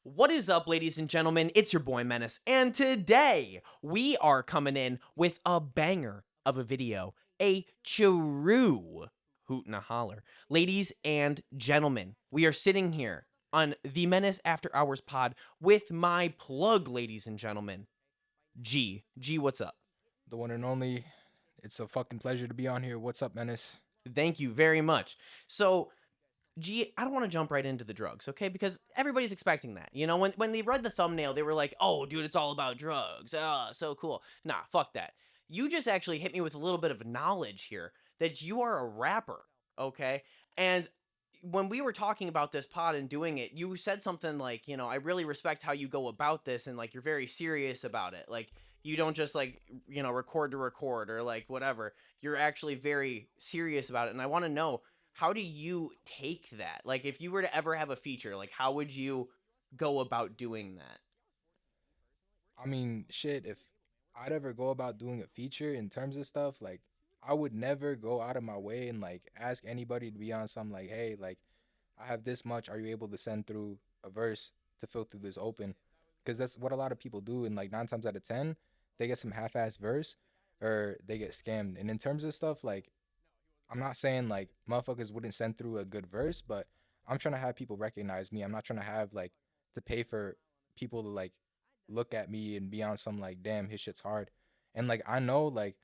What is up, ladies and gentlemen? It's your boy Menace, and today we are coming in with a banger of a video, a true hoot and a holler. Ladies and gentlemen, we are sitting here on the Menace After Hours pod with my plug, ladies and gentlemen. G, what's up? The one and only. It's a fucking pleasure to be on here. What's up, Menace? Thank you very much. So, I don't want to jump right into the drugs, okay? Because everybody's expecting that. You know, when they read the thumbnail, they were like, "Oh, dude, it's all about drugs. Ah, so cool." Nah, fuck that. You just actually hit me with a little bit of knowledge here that you are a rapper, okay? And when we were talking about this pod and doing it, you said something like, I really respect how you go about this and like you're very serious about it. Like you don't just like, record to record or like whatever. You're actually very serious about it. And I want to know, how do you take that? Like if you were to ever have a feature, like how would you go about doing that? I mean, shit, if I'd ever go about doing a feature in terms of stuff, like, I would never go out of my way and, like, ask anybody to be on some, like, hey, like, I have this much. Are you able to send through a verse to fill through this open? Because that's what a lot of people do. And, like, nine times out of 10, they get some half ass verse or they get scammed. And in terms of stuff, like, I'm not saying like motherfuckers wouldn't send through a good verse, but I'm trying to have people recognize me. I'm not trying to have like to pay for people to like look at me and be on some like damn his shit's hard. And like I know like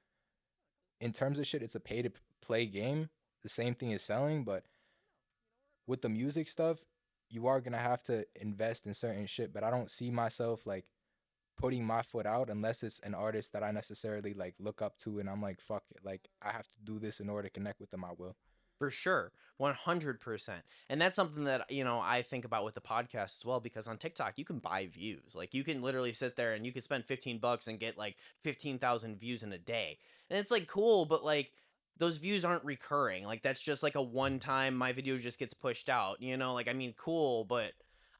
in terms of shit, it's a pay to play game. The same thing is selling, but with the music stuff, you are gonna have to invest in certain shit. But I don't see myself like putting my foot out unless it's an artist that I necessarily like look up to and I'm like fuck it, like I have to do this in order to connect with them. I will. For sure, 100%. And that's something that, I think about with the podcast as well, because on TikTok, you can buy views. Like, you can literally sit there and you can spend $15 and get like 15,000 views in a day. And it's like cool, but like, those views aren't recurring. Like, that's just like a one time, my video just gets pushed out, Like, I mean, cool, but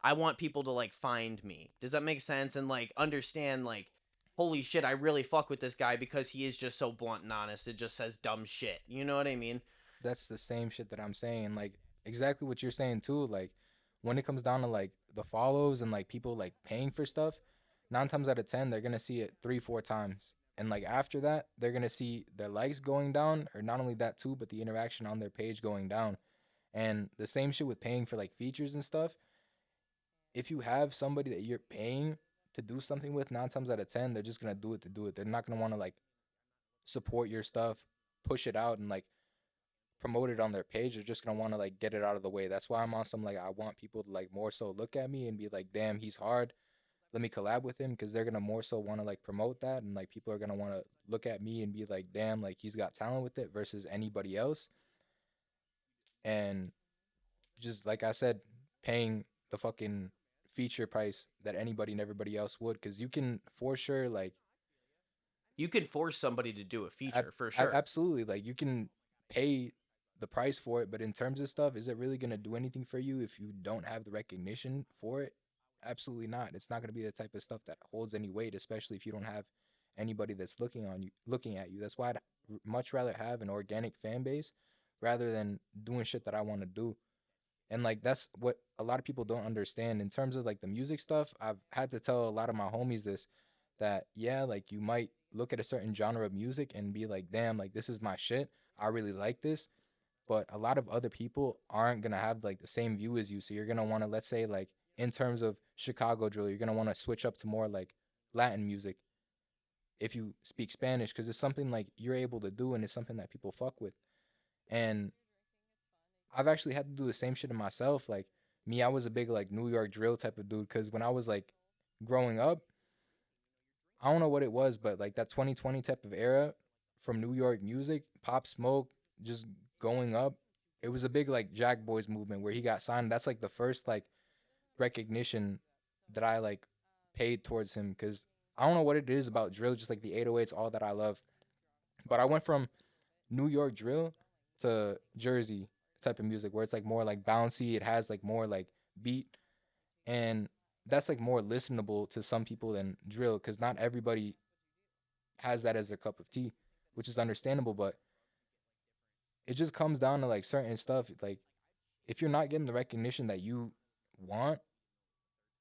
I want people to like find me. Does that make sense? And like, understand, like, holy shit, I really fuck with this guy because he is just so blunt and honest. It just says dumb shit. You know what I mean? That's the same shit that I'm saying. Like exactly what you're saying too. Like when it comes down to like the follows and like people like paying for stuff, nine times out of 10, they're gonna see it three, four times. And like after that, they're gonna see their likes going down, or not only that too, but the interaction on their page going down. And the same shit with paying for like features and stuff. If you have somebody that you're paying to do something with, nine times out of 10, they're just gonna do it to do it. They're not gonna wanna like support your stuff, push it out, and like promote it on their page. They're just gonna want to like get it out of the way. That's why I'm on some like I want people to like more so look at me and be like, damn, he's hard. Let me collab with him because they're gonna more so want to like promote that, and like people are gonna want to look at me and be like, damn, like he's got talent with it versus anybody else. And just like I said, paying the fucking feature price that anybody and everybody else would, because you can for sure like You could force somebody to do a feature for sure. absolutely like you can pay the price for it, but in terms of stuff, is it really going to do anything for you if you don't have the recognition for it? Absolutely not. It's not going to be the type of stuff that holds any weight, especially if you don't have anybody that's looking at you. That's why I'd much rather have an organic fan base rather than doing shit that I want to do. And like that's what a lot of people don't understand in terms of like the music stuff. I've had to tell a lot of my homies this, that yeah, like you might look at a certain genre of music and be like, damn, like this is my shit. I really like this. But a lot of other people aren't gonna have like the same view as you. So you're gonna wanna, let's say like in terms of Chicago drill, you're gonna wanna switch up to more like Latin music if you speak Spanish, because it's something like you're able to do and it's something that people fuck with. And I've actually had to do the same shit to myself. Like me, I was a big like New York drill type of dude because when I was like growing up, I don't know what it was, but like that 2020 type of era from New York music, Pop Smoke, just going up, it was a big like Jack Boys movement where he got signed. That's like the first like recognition that I like paid towards him because I don't know what it is about drill, just like the 808s, all that I love. But I went from New York drill to Jersey type of music where it's like more like bouncy. It has like more like beat, and that's like more listenable to some people than drill because not everybody has that as their cup of tea, which is understandable. But it just comes down to like certain stuff. Like if you're not getting the recognition that you want,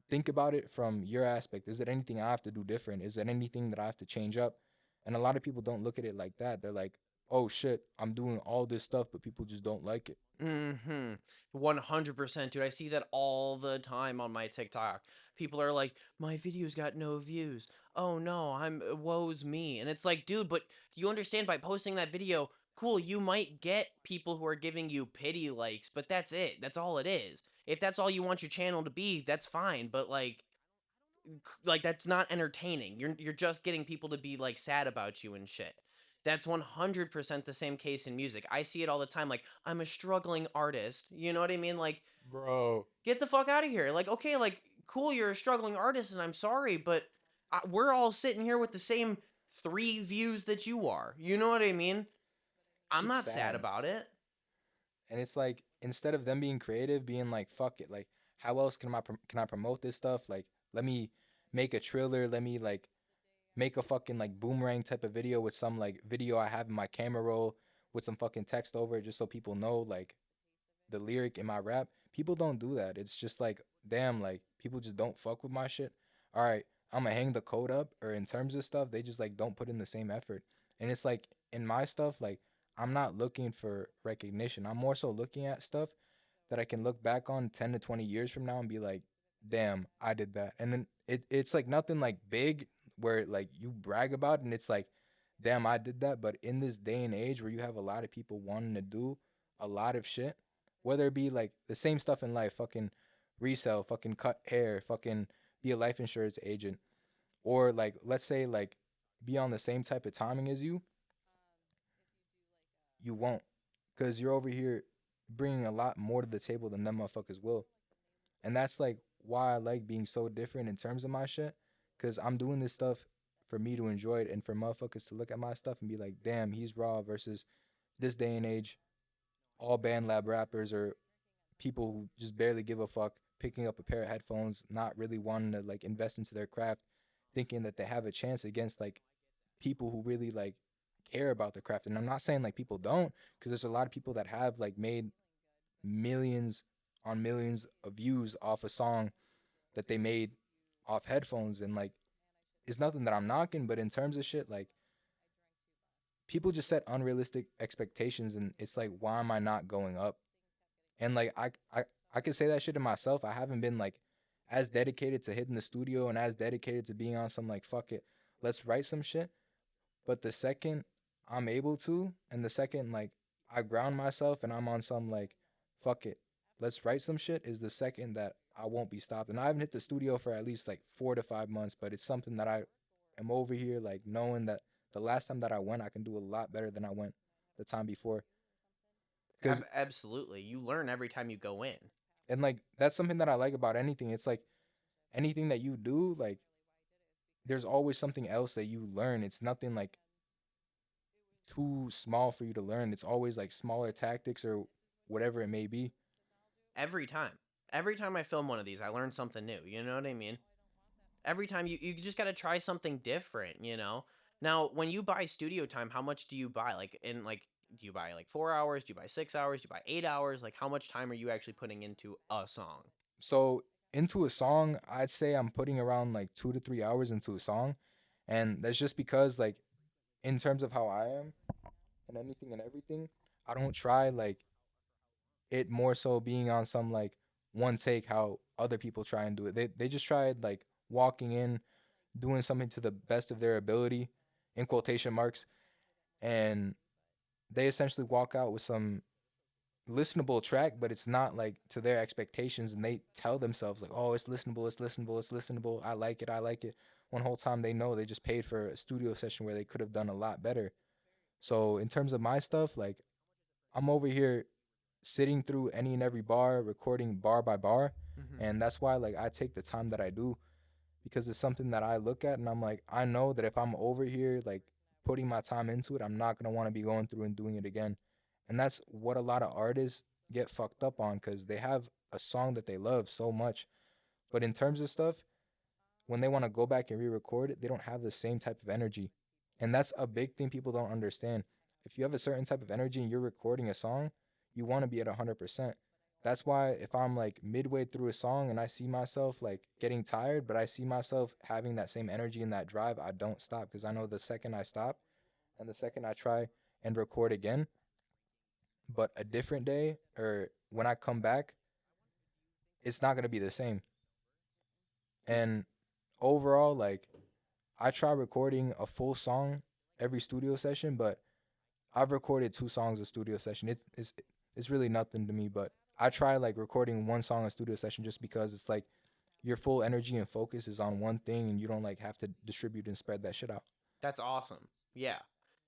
think about it from your aspect. Is it anything I have to do different? Is it anything that I have to change up? And a lot of people don't look at it like that. They're like, oh shit, I'm doing all this stuff, but people just don't like it. Mm-hmm. 100%, dude. I see that all the time on my TikTok. People are like, my videos got no views. Oh no, woe's me. And it's like, dude, but you understand by posting that video, cool, you might get people who are giving you pity likes, but that's it. That's all it is. If that's all you want your channel to be, that's fine. But like that's not entertaining. You're just getting people to be like sad about you and shit. That's 100% the same case in music. I see it all the time. Like, I'm a struggling artist. You know what I mean? Like, Bro, get the fuck out of here. Like, okay, like, cool, you're a struggling artist, and I'm sorry, but we're all sitting here with the same 3 views that you are. You know what I mean? I'm shit's not sad sad. about it. And it's like instead of them being creative, being like, fuck it, like how else can I promote this stuff? Like, let me make a trailer. Let me like make a fucking like boomerang type of video with some like video I have in my camera roll with some fucking text over it just so people know like the lyric in my rap. People don't do that. It's just like, damn, like people just don't fuck with my shit. All right, I'm gonna hang the code up, or in terms of stuff, they just like don't put in the same effort. And it's like in my stuff, like I'm not looking for recognition. I'm more so looking at stuff that I can look back on 10 to 20 years from now and be like, damn, I did that. And then it's like nothing like big where like you brag about it and it's like, damn, I did that. But in this day and age where you have a lot of people wanting to do a lot of shit, whether it be like the same stuff in life, fucking resell, fucking cut hair, fucking be a life insurance agent, or like let's say like be on the same type of timing as you won't, because you're over here bringing a lot more to the table than them motherfuckers will. And that's like why I like being so different in terms of my shit, because I'm doing this stuff for me to enjoy it and for motherfuckers to look at my stuff and be like, damn, he's raw versus this day and age, all band lab rappers or people who just barely give a fuck picking up a pair of headphones, not really wanting to like invest into their craft, thinking that they have a chance against like people who really like care about the craft. And I'm not saying like people don't, because there's a lot of people that have like made millions on millions of views off a song that they made off headphones. And like it's nothing that I'm knocking, but in terms of shit, like people just set unrealistic expectations and it's like, why am I not going up? And like I could say that shit to myself. I haven't been like as dedicated to hitting the studio and as dedicated to being on some like fuck it, let's write some shit. But the second I'm able to, and the second like I ground myself and I'm on some like fuck it, let's write some shit, is the second that I won't be stopped. And I haven't hit the studio for at least like 4 to 5 months, but it's something that I am over here like knowing that the last time that I went, I can do a lot better than I went the time before. Because Absolutely. You learn every time you go in. and like that's something that I like about anything. It's like anything that you do, like there's always something else that you learn. It's nothing like too small for you to learn. It's always like smaller tactics or whatever it may be. Every time. Every time I film one of these, I learn something new. You know what I mean? Every time you just got to try something different, you know? Now, when you buy studio time, how much do you buy? Like in like do you buy like 4 hours? Do you buy 6 hours? Do you buy 8 hours? Like how much time are you actually putting into a song? So into a song, I'd say I'm putting around like 2 to 3 hours into a song. And that's just because like in terms of how I am and anything and everything, I don't try like it more so being on some like one take how other people try and do it. They just tried like walking in, doing something to the best of their ability, in quotation marks, and they essentially walk out with some listenable track, but it's not like to their expectations, and they tell themselves like, "Oh, it's listenable, it's listenable, it's listenable. I like it, I like it." One whole time they know they just paid for a studio session where they could have done a lot better. So in terms of my stuff, like I'm over here sitting through any and every bar, recording bar by bar, Mhm. and that's why like I take the time that I do, because it's something that I look at and I'm like, I know that if I'm over here like putting my time into it, I'm not gonna want to be going through and doing it again. And that's what a lot of artists get fucked up on, because they have a song that they love so much. But in terms of stuff, when they want to go back and re-record it, they don't have the same type of energy. And that's a big thing people don't understand. If you have a certain type of energy and you're recording a song, you want to be at 100%. That's why if I'm like midway through a song and I see myself like getting tired, but I see myself having that same energy and that drive, I don't stop, because I know the second I stop and the second I try and record again, but a different day or when I come back, it's not going to be the same. And overall, like, I try recording a full song every studio session, but I've recorded 2 songs a studio session. It's really nothing to me, but I try like recording 1 song a studio session just because it's like your full energy and focus is on one thing and you don't like have to distribute and spread that shit out. That's awesome. Yeah.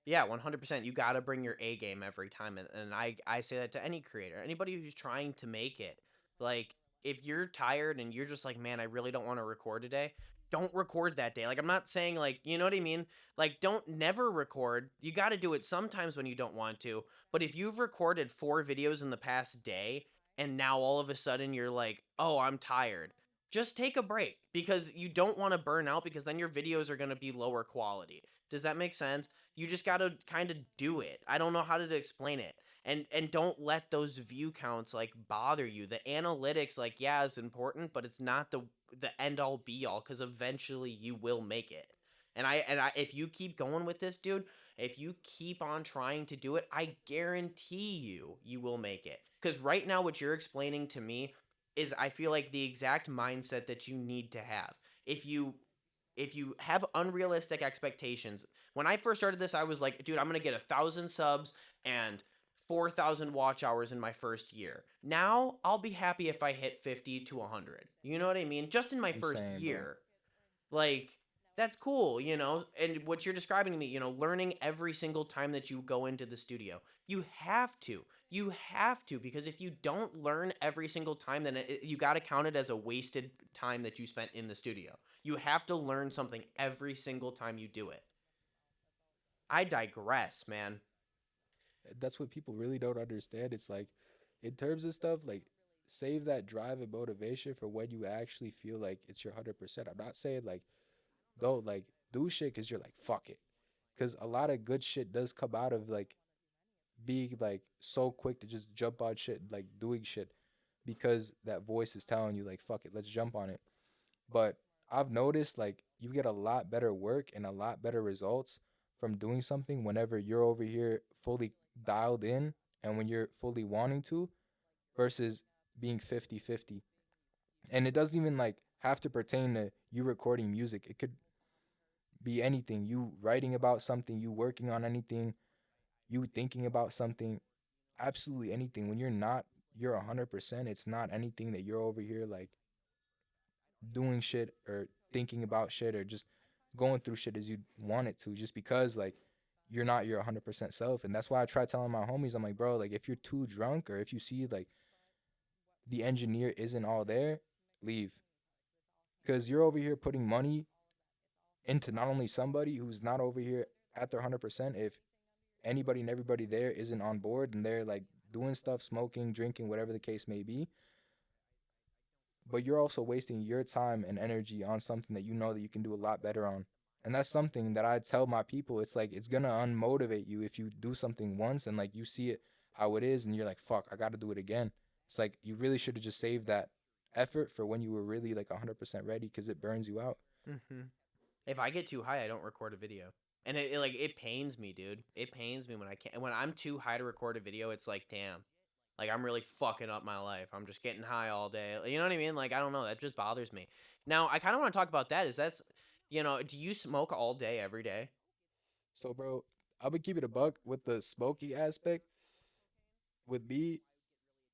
Yeah, 100%. You got to bring your A game every time. And I say that to any creator, anybody who's trying to make it. Like, if you're tired and you're just like, man, I really don't want to record today, don't record that day. Like, I'm not saying, like, you know what I mean? Like, don't never record. You got to do it sometimes when you don't want to. But if you've recorded 4 videos in the past day and now all of a sudden you're like, oh, I'm tired, just take a break, because you don't want to burn out, because then your videos are going to be lower quality. Does that make sense? You just got to kind of do it. I don't know how to explain it. And don't let those view counts like bother you. The analytics, like, yeah, is important, but it's not the end all be all, cuz eventually you will make it. And I if you keep going with this, dude, if you keep on trying to do it, I guarantee you will make it. Cuz right now what you're explaining to me is, I feel like, the exact mindset that you need to have. If you have unrealistic expectations, when I first started this, I was like, dude, I'm gonna get 1,000 subs and 4,000 watch hours in my first year. Now I'll be happy if I hit 50 to 100. You know what I mean? Just in my I'm first saying, bro. year. Like, that's cool, you know? And what you're describing to me, learning every single time that you go into the studio. You have to. You have to, because if you don't learn every single time, then you got to count it as a wasted time that you spent in the studio. You have to learn something every single time you do it. I digress, man. That's what people really don't understand. It's like, in terms of stuff, like, save that drive and motivation for when you actually feel like it's your 100%. I'm not saying like, don't like do shit because you're like, fuck it. Because a lot of good shit does come out of like being like so quick to just jump on shit, like doing shit because that voice is telling you, like, fuck it, let's jump on it. But I've noticed like you get a lot better work and a lot better results from doing something whenever you're over here fully dialed in and when you're fully wanting to, versus being 50-50. And it doesn't even like have to pertain to you recording music. It could be anything. You writing about something, you working on anything, you thinking about something, absolutely anything. When you're not you're 100%, it's not anything that you're over here like doing shit or thinking about shit or just going through shit as you want it to, just because like you're not your 100% self. And that's why I try telling my homies, I'm like, bro, like, if you're too drunk or if you see like the engineer isn't all there, leave. Because you're over here putting money into not only somebody who's not over here at their 100%, if anybody and everybody there isn't on board and they're like doing stuff, smoking, drinking, whatever the case may be, but you're also wasting your time and energy on something that you know that you can do a lot better on. And that's something that I tell my people. It's like, it's gonna unmotivate you if you do something once and like you see it how it is and you're like, fuck, I gotta do it again. It's like you really should have just saved that effort for when you were really like 100% ready, because it burns you out. Hmm. If I get too high, I don't record a video. And it pains me, dude. It pains me when I can't. When I'm too high to record a video, it's like, damn. Like, I'm really fucking up my life. I'm just getting high all day. You know what I mean? Like, I don't know. That just bothers me. Now, I kind of want to talk about that. Do you smoke all day, every day? So, bro, I'm gonna keep it a buck with the smoking aspect. With me,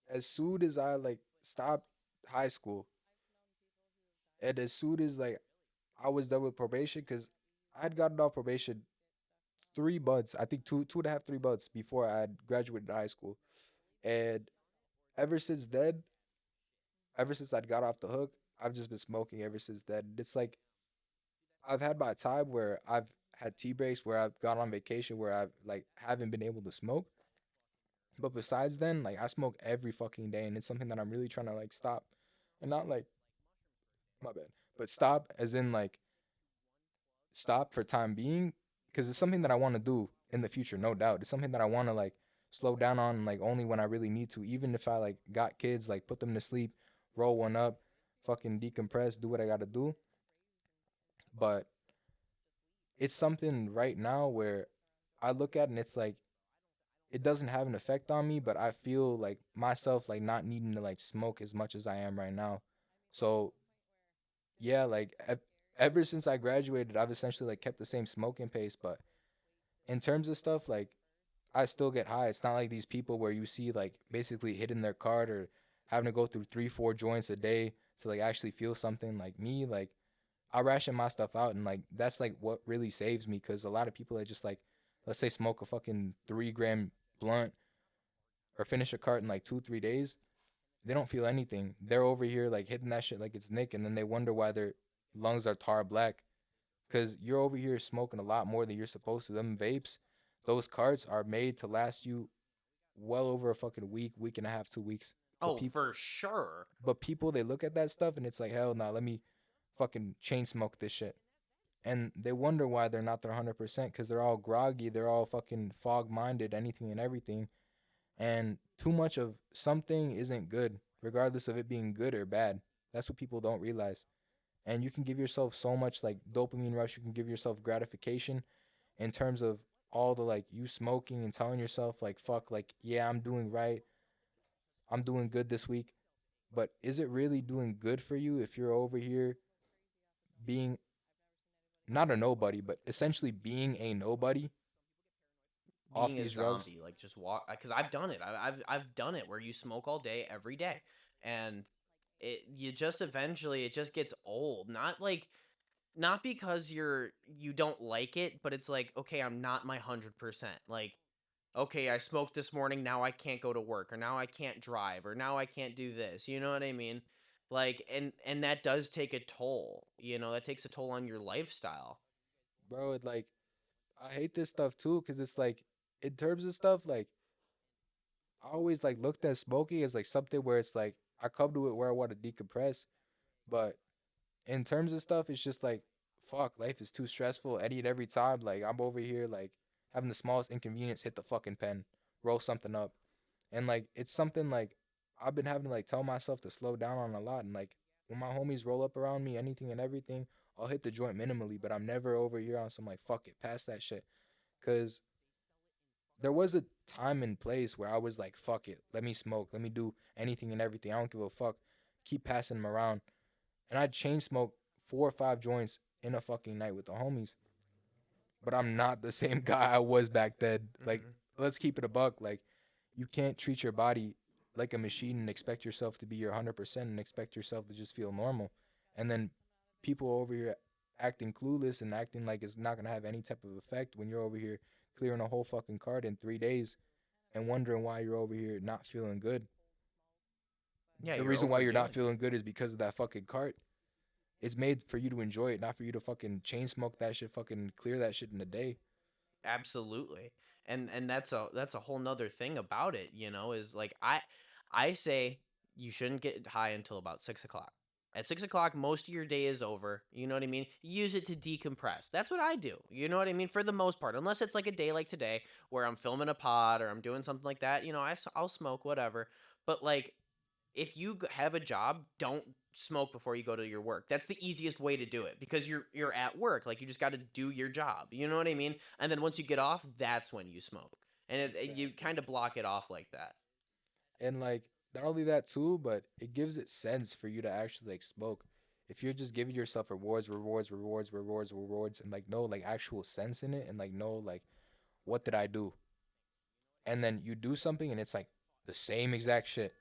as soon as I like stopped high school, and as soon as like I was done with probation, because I'd gotten off probation 3 months, I think two and a half, 3 months before I had graduated high school. And ever since then, ever since I'd got off the hook, I've just been smoking ever since then. It's like I've had my time where I've had tea breaks, where I've gone on vacation, where I've like haven't been able to smoke. But besides then, like, I smoke every fucking day, and it's something that I'm really trying to like stop, and not like, my bad, but stop as in like stop for time being, because it's something that I want to do in the future, no doubt. It's something that I want to like slow down on like only when I really need to. Even if I like got kids, like put them to sleep, roll one up, fucking decompress, do what I gotta do. But it's something right now where I look at and it's like it doesn't have an effect on me, but I feel like myself like not needing to like smoke as much as I am right now. So yeah, like ever since I graduated, I've essentially like kept the same smoking pace. But in terms of stuff, like I still get high. It's not like these people where you see like basically hitting their card or having to go through 3, 4 joints a day to like actually feel something. Like me, like I ration my stuff out, and like that's like what really saves me. Because a lot of people that just like, let's say, smoke a fucking 3 gram blunt or finish a cart in like 2, 3 days, they don't feel anything. They're over here like hitting that shit like it's Nick, and then they wonder why their lungs are tar black. Because you're over here smoking a lot more than you're supposed to. Them vapes, those carts are made to last you well over a fucking week, week and a half, 2 weeks. But Oh, people, for sure. but people, they look at that stuff and it's like, hell nah, let me fucking chain smoke this shit. And they wonder why they're not their 100% because they're all groggy, they're all fucking fog minded, anything and everything. And too much of something isn't good, regardless of it being good or bad. That's what people don't realize. And you can give yourself so much like dopamine rush, you can give yourself gratification in terms of all the like you smoking and telling yourself like fuck like yeah, I'm doing right, I'm doing good this week. But is it really doing good for you if you're over here being not a nobody, but essentially being a nobody off Being a these drugs? zombie, like just walk, because I've done it. I've done it where you smoke all day every day, and you just eventually it just gets old. Not because you don't like it, but it's like, okay, I'm not my 100%. Like, okay, I smoked this morning, now I can't go to work, or now I can't drive, or now I can't do this. You know what I mean? Like, and that does take a toll. That takes a toll on your lifestyle. Bro, it like I hate this stuff too because it's like in terms of stuff like I always like looked at smoking as like something where it's like I come to it where I want to decompress, but in terms of stuff, it's just like fuck, life is too stressful any and every time. Like I'm over here like having the smallest inconvenience hit the fucking pen, roll something up. And like it's something like I've been having to like tell myself to slow down on a lot. And like when my homies roll up around me, anything and everything, I'll hit the joint minimally, but I'm never over here on some like fuck it, pass that shit. Cause there was a time and place where I was like, fuck it, let me smoke, let me do anything and everything. I don't give a fuck. Keep passing them around. And I'd chain smoke 4 or 5 joints in a fucking night with the homies. But I'm not the same guy I was back then. Like, Hmm. let's keep it a buck. Like, you can't treat your body like a machine and expect yourself to be your 100% and expect yourself to just feel normal. And then people over here acting clueless and acting like it's not going to have any type of effect when you're over here clearing a whole fucking card in 3 days and wondering why you're over here not feeling good. Yeah, The you're reason why you're not overdoing it. feeling good is because of that fucking cart. It's made for you to enjoy it, not for you to fucking chain smoke that shit, fucking clear that shit in a day. Absolutely. And that's a whole nother thing about it, is like I say you shouldn't get high until about 6 o'clock. At 6 o'clock, most of your day is over. You know what I mean? Use it to decompress. That's what I do. You know what I mean? For the most part, unless it's like a day like today where I'm filming a pod or I'm doing something like that, I'll smoke whatever. But like if you have a job, don't smoke before you go to your work. That's the easiest way to do it because you're at work. Like you just got to do your job. You know what I mean? And then once you get off, that's when you smoke. And you kind of block it off like that. And like not only that too, but it gives it sense for you to actually like smoke. If you're just giving yourself rewards, rewards, rewards, rewards, rewards, and like no like actual sense in it, and like no like what did I do? And then you do something and it's like the same exact shit.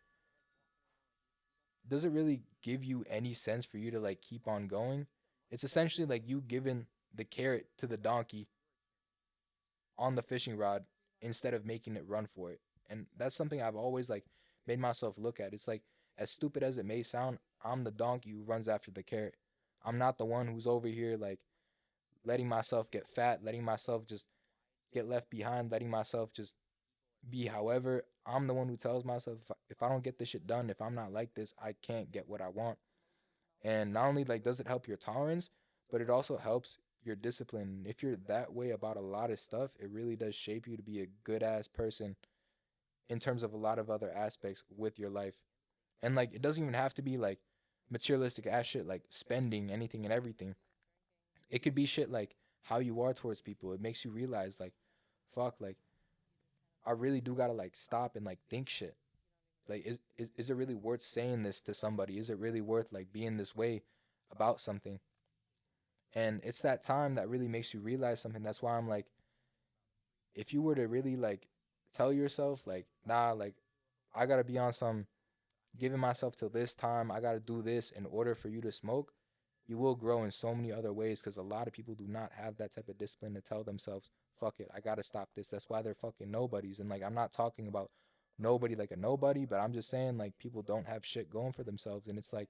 Does it really give you any sense for you to like keep on going? It's essentially like you giving the carrot to the donkey on the fishing rod instead of making it run for it. And that's something I've always like made myself look at. It's like as stupid as it may sound, I'm the donkey who runs after the carrot. I'm not the one who's over here like letting myself get fat, letting myself just get left behind, letting myself just be however. I'm the one who tells myself if I don't get this shit done, if I'm not like this, I can't get what I want. And not only like does it help your tolerance, but it also helps your discipline. If you're that way about a lot of stuff, it really does shape you to be a good ass person in terms of a lot of other aspects with your life. And like it doesn't even have to be like materialistic ass shit like spending anything and everything. It could be shit like how you are towards people. It makes you realize like fuck, like I really do gotta like stop and like think shit. Like is it really worth saying this to somebody? Is it really worth like being this way about something? And it's that time that really makes you realize something. That's why I'm like, if you were to really like tell yourself like, nah, like I gotta be on some giving myself till this time, I gotta do this in order for you to smoke, you will grow in so many other ways because a lot of people do not have that type of discipline to tell themselves, fuck it, I gotta stop this. That's why they're fucking nobodies. And like I'm not talking about nobody like a nobody, but I'm just saying like people don't have shit going for themselves. And it's like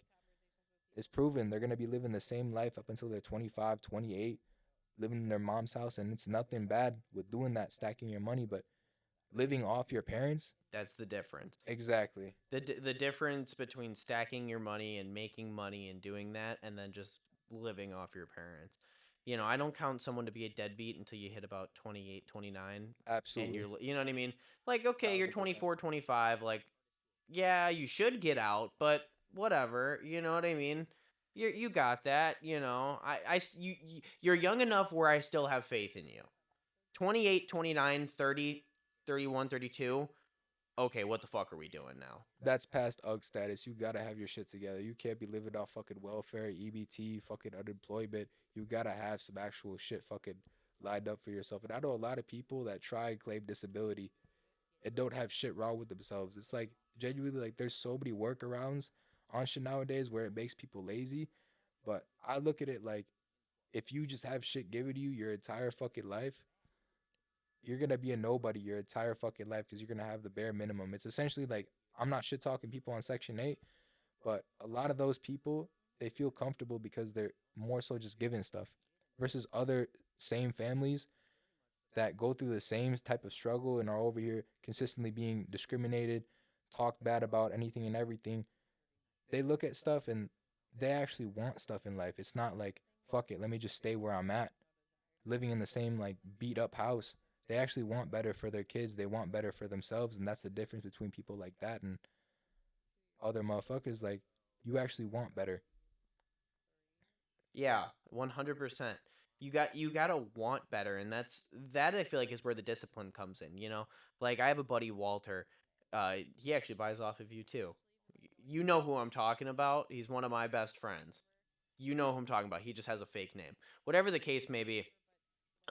it's proven they're gonna be living the same life up until they're 25, 28, living in their mom's house, and it's nothing bad with doing that, stacking your money, but living off your parents. That's the difference. Exactly. The difference between stacking your money and making money and doing that, and then just living off your parents. You know, I don't count someone to be a deadbeat until you hit about 28, 29, and Absolutely. you know what I mean? Like, okay, you're 1000%. 24, 25. Like, yeah, you should get out, but whatever. You know what I mean? You got that. You know, you're young enough where I still have faith in you. 28, 29, 30, 31, 32. Okay, what the fuck are we doing now? That's past UG status. You gotta have your shit together. You can't be living off fucking welfare, EBT, fucking unemployment. You gotta have some actual shit fucking lined up for yourself. And I know a lot of people that try and claim disability and don't have shit wrong with themselves. It's like genuinely like there's so many workarounds on shit nowadays where it makes people lazy. But I look at it like if you just have shit given to you your entire fucking life, you're gonna be a nobody your entire fucking life because you're gonna have the bare minimum. It's essentially like I'm not shit talking people on Section 8, but a lot of those people they feel comfortable because they're more so just given stuff versus other same families that go through the same type of struggle and are over here consistently being discriminated, talked bad about anything and everything. They look at stuff and they actually want stuff in life. It's not like fuck it, let me just stay where I'm at living in the same like beat up house. They actually want better for their kids. They want better for themselves, and that's the difference between people like that and other motherfuckers. Like you actually want better. Yeah, 100%. You got to want better, and that I feel like is where the discipline comes in, you know? Like I have a buddy Walter. He actually buys off of you too. You know who I'm talking about? He's one of my best friends. You know who I'm talking about. He just has a fake name. Whatever the case may be,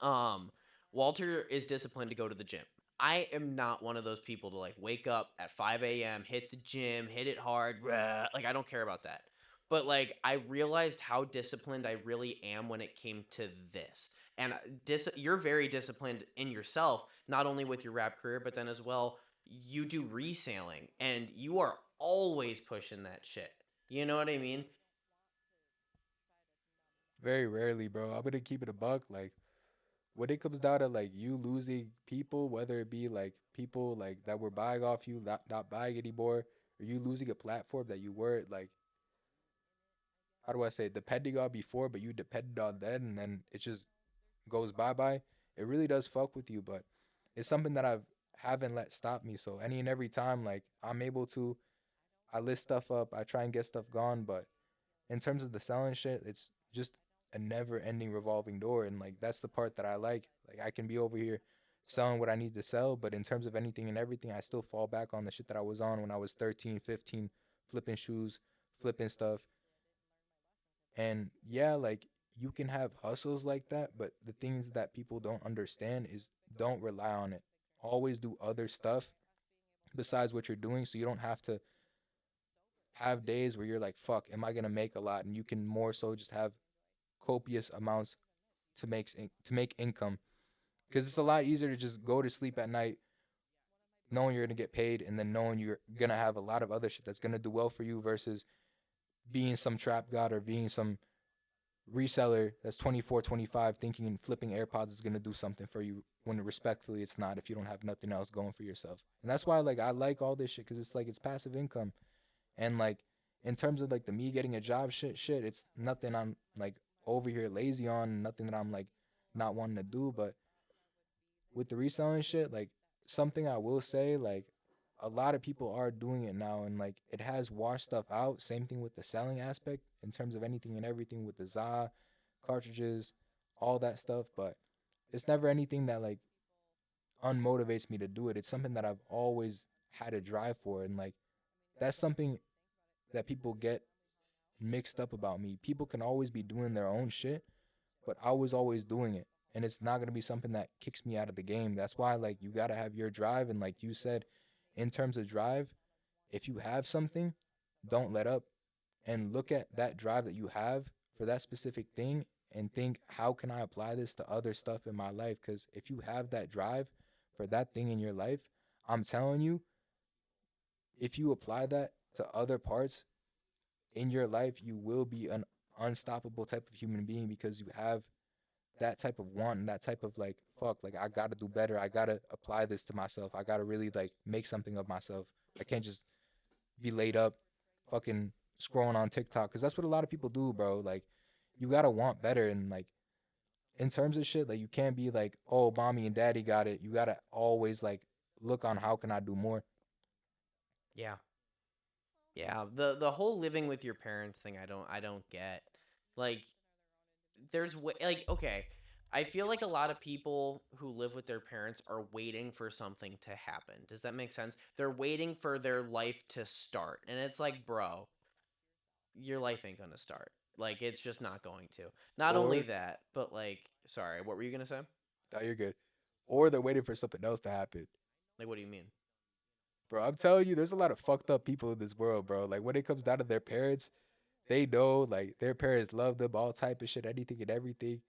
um Walter is disciplined to go to the gym. I am not one of those people to like wake up at 5 a.m., hit the gym, hit it hard, rah, like I don't care about that. But like I realized how disciplined I really am when it came to this. And you're very disciplined in yourself, not only with your rap career, but then as well you do reselling and you are always pushing that shit. You know what I mean? Very rarely, bro. I'm gonna keep it a buck. Like when it comes down to like you losing people, whether it be like people like that were buying off you, not buying anymore, or you losing a platform that you were like how do I say depending on before, but you depended on then it just goes bye bye. It really does fuck with you, but it's something that I've haven't let stop me. So any and every time like I'm able to, I list stuff up, I try and get stuff gone, but in terms of the selling shit, it's just a never ending revolving door. And like that's the part that I like. Like I can be over here selling what I need to sell, but in terms of anything and everything, I still fall back on the shit that I was on when I was 13, 15, flipping shoes, flipping stuff. And yeah, like you can have hustles like that, but the things that people don't understand is don't rely on it. Always do other stuff besides what you're doing so you don't have to have days where you're like, fuck, am I gonna make a lot? And you can more so just have copious amounts to make income because it's a lot easier to just go to sleep at night knowing you're gonna get paid and then knowing you're gonna have a lot of other shit that's gonna do well for you versus being some trap god or being some reseller that's 24, 25 thinking and flipping AirPods is gonna do something for you when respectfully it's not if you don't have nothing else going for yourself. And that's why like I like all this shit because it's like it's passive income. And like in terms of like the me getting a job shit, it's nothing I'm like over here lazy on, nothing that I'm like not wanting to do. But with the reselling shit, like something I will say, like a lot of people are doing it now, and like it has washed stuff out. Same thing with the selling aspect in terms of anything and everything with the za cartridges, all that stuff. But it's never anything that like unmotivates me to do it. It's something that I've always had a drive for, and like that's something that people get mixed up about me. People can always be doing their own shit, but I was always doing it. And it's not gonna be something that kicks me out of the game. That's why like you gotta have your drive. And like you said, in terms of drive, if you have something, don't let up and look at that drive that you have for that specific thing and think, how can I apply this to other stuff in my life? Because if you have that drive for that thing in your life, I'm telling you, if you apply that to other parts in your life, you will be an unstoppable type of human being because you have that type of want and that type of like, fuck, like I gotta do better. I gotta apply this to myself. I gotta really like make something of myself. I can't just be laid up fucking scrolling on TikTok because that's what a lot of people do, bro. Like, you gotta want better. And like, in terms of shit, like, you can't be like, oh, mommy and daddy got it. You gotta always like look on how can I do more. Yeah. Yeah, the whole living with your parents thing I don't get. Like like okay, I feel like a lot of people who live with their parents are waiting for something to happen. Does that make sense? They're waiting for their life to start. And it's like, bro, your life ain't going to start. Like it's just not going to. Not only Or, that, but like sorry, what were you going to say? no, you're good. Or they're waiting for something else to happen. Like what do you mean? Bro, I'm telling you, there's a lot of fucked up people in this world, bro. Like, when it comes down to their parents, they know, like, their parents love them, all type of shit, anything and everything.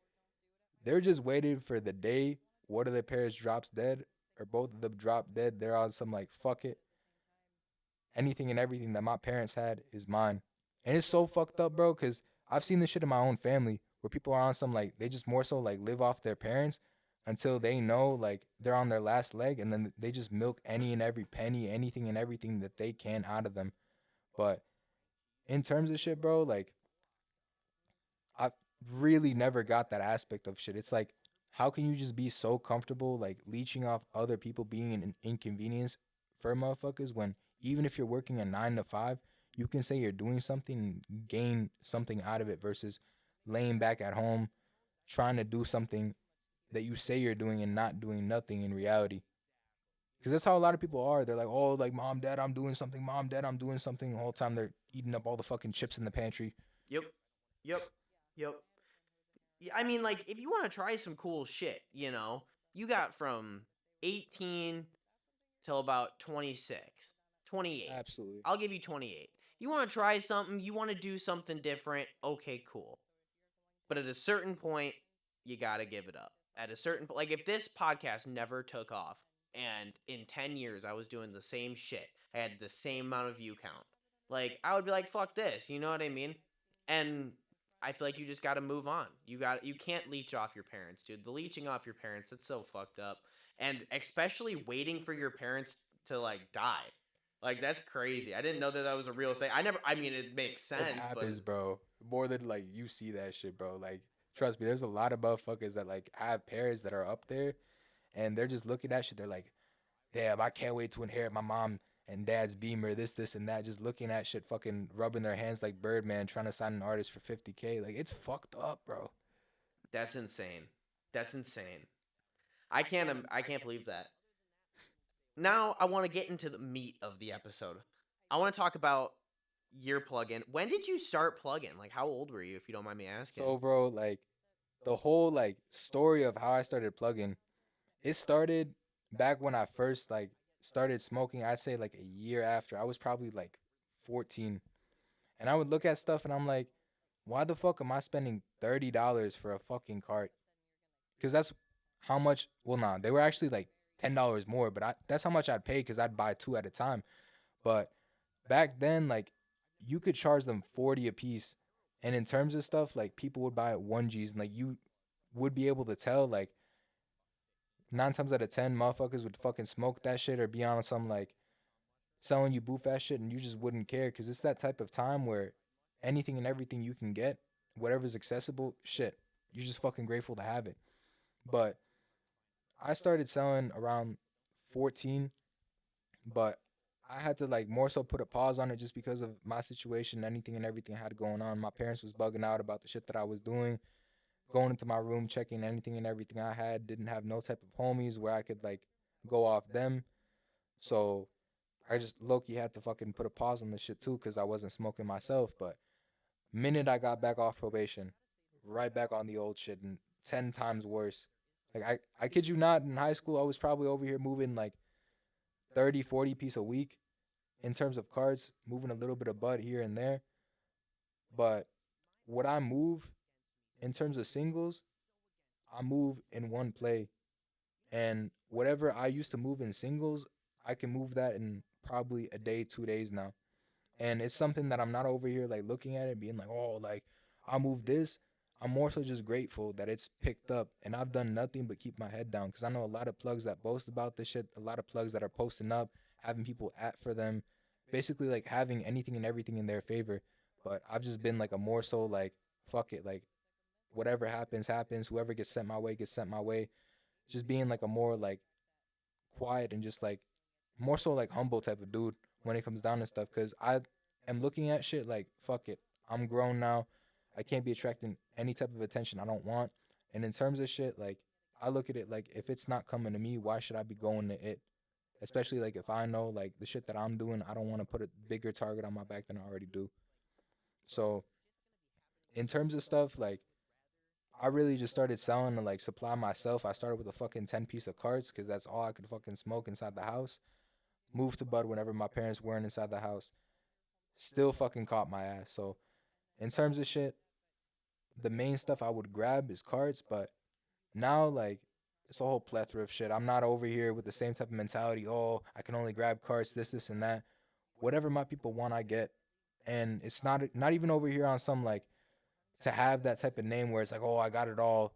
They're just waiting for the day one of their parents drops dead or both of them drop dead. They're on some like, fuck it. Anything and everything that my parents had is mine. And it's so fucked up, bro, because I've seen this shit in my own family where people are on some like, they just more so like live off their parents until they know like they're on their last leg, and then they just milk any and every penny, anything and everything that they can out of them. But in terms of shit, bro, like I really never got that aspect of shit. It's like, how can you just be so comfortable, like leeching off other people being an inconvenience for motherfuckers when even if you're working a 9 to 5, you can say you're doing something and gain something out of it versus laying back at home trying to do something that you say you're doing and not doing nothing in reality. Because that's how a lot of people are. They're like, oh, like, mom, dad, I'm doing something. Mom, dad, I'm doing something. The whole time they're eating up all the fucking chips in the pantry. Yep. Yep. Yep. Yeah, I mean, like, if you want to try some cool shit, you got from 18 till about 26, 28. Absolutely. I'll give you 28. You want to try something, you want to do something different, okay, cool. But at a certain point, you got to give it up. At a certain like if this podcast never took off and in 10 years I was doing the same shit, I had the same amount of view count. Like I would be like fuck this, you know what I mean? And I feel like you just got to move on. You can't leech off your parents, dude. The leeching off your parents, it's so fucked up. And especially waiting for your parents to like die. Like that's crazy. I didn't know that was a real thing. I mean it makes It sense, but happens, bro. More than like you see that shit, bro. Like, trust me, there's a lot of motherfuckers that like have parents that are up there and they're just looking at shit. They're like, damn, I can't wait to inherit my mom and dad's Beamer, this, and that. Just looking at shit, fucking rubbing their hands like Birdman, trying to sign an artist for 50K. Like, it's fucked up, bro. that's insane. That's insane. I can't believe that. Now I want to get into the meat of the episode. I want to talk about your plugin. When did you start plugin? Like how old were you if you don't mind me asking? So, bro, like, the whole like story of how I started plugging, it started back when I first like started smoking. I'd say like a year after. I was probably like 14. And I would look at stuff and I'm like, why the fuck am I spending $30 for a fucking cart? Because that's how much. Well, nah, they were actually like $10 more, but that's how much I'd pay because I'd buy two at a time. But back then, like, you could charge them 40 a piece, and in terms of stuff, like, people would buy one G's, and like you would be able to tell, like, 9 times out of 10, motherfuckers would fucking smoke that shit or be on some like selling you boof ass shit, and you just wouldn't care because it's that type of time where anything and everything you can get, whatever's accessible, shit, you're just fucking grateful to have it. But I started selling around 14, but I had to like more so put a pause on it just because of my situation, anything and everything I had going on. My parents was bugging out about the shit that I was doing, going into my room, checking anything and everything I had. Didn't have no type of homies where I could like go off them. So I just low key had to fucking put a pause on this shit too because I wasn't smoking myself. But minute I got back off probation, right back on the old shit and 10 times worse. Like I kid you not, in high school I was probably over here moving like 30, 40 piece a week in terms of cards, moving a little bit of bud here and there. But what I move in terms of singles, I move in one play. And whatever I used to move in singles, I can move that in probably a day, 2 days now. And it's something that I'm not over here like looking at it being like, oh, like I moved this. I'm more so just grateful that it's picked up and I've done nothing but keep my head down because I know a lot of plugs that boast about this shit, a lot of plugs that are posting up, having people at for them, basically like having anything and everything in their favor. But I've just been like a more so like, fuck it, like whatever happens, happens. Whoever gets sent my way gets sent my way. Just being like a more like quiet and just like more so like humble type of dude when it comes down to stuff because I am looking at shit like fuck it. I'm grown now. I can't be attracting any type of attention I don't want. And in terms of shit, like I look at it like if it's not coming to me, why should I be going to it? Especially like if I know like the shit that I'm doing, I don't want to put a bigger target on my back than I already do. So in terms of stuff, like I really just started selling to like supply myself. I started with a fucking 10 piece of carts because that's all I could fucking smoke inside the house. Moved to bud whenever my parents weren't inside the house. Still fucking caught my ass. So in terms of shit, the main stuff I would grab is carts, but now like it's a whole plethora of shit. I'm not over here with the same type of mentality. Oh, I can only grab carts, this, and that. Whatever my people want, I get. And it's not even over here on some like to have that type of name where it's like, oh, I got it all,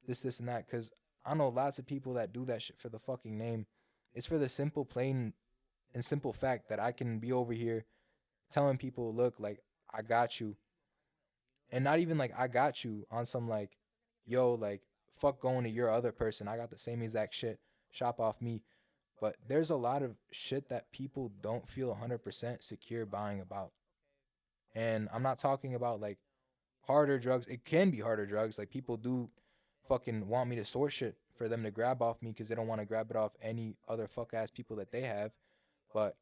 this, and that. Because I know lots of people that do that shit for the fucking name. It's for the simple, plain, and simple fact that I can be over here telling people, look, like, I got you. And not even like, I got you on some like, yo, like, fuck going to your other person. I got the same exact shit. Shop off me. But there's a lot of shit that people don't feel 100% secure buying about. And I'm not talking about like harder drugs. It can be harder drugs. Like people do fucking want me to source shit for them to grab off me because they don't want to grab it off any other fuck ass people that they have. But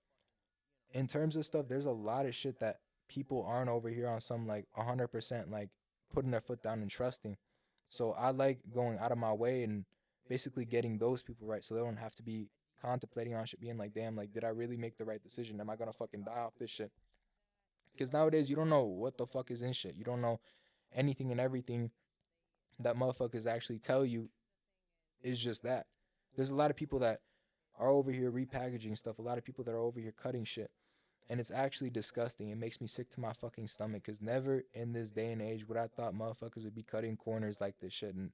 in terms of stuff, there's a lot of shit that people aren't over here on some like 100% like putting their foot down and trusting. So I like going out of my way and basically getting those people right so they don't have to be contemplating on shit being like, damn, like, did I really make the right decision? Am I gonna fucking die off this shit? Because nowadays you don't know what the fuck is in shit. You don't know anything and everything that motherfuckers actually tell you is just that. There's a lot of people that are over here repackaging stuff, a lot of people that are over here cutting shit. And it's actually disgusting. It makes me sick to my fucking stomach because never in this day and age would I thought motherfuckers would be cutting corners like this shit. And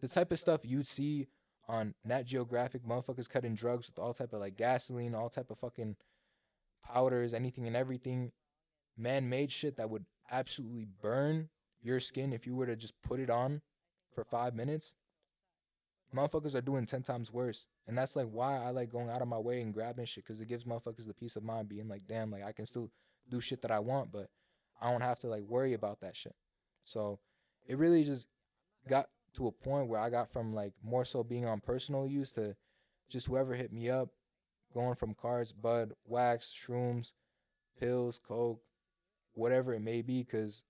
the type of stuff you'd see on Nat Geographic, motherfuckers cutting drugs with all type of like gasoline, all type of fucking powders, anything and everything, man-made shit that would absolutely burn your skin if you were to just put it on for 5 minutes. Motherfuckers are doing 10 times worse, and that's like why I like going out of my way and grabbing shit because it gives motherfuckers the peace of mind, being like, damn, like I can still do shit that I want, but I don't have to like worry about that shit. So it really just got to a point where I got from like more so being on personal use to just whoever hit me up, going from cards, bud, wax, shrooms, pills, coke, whatever it may be, because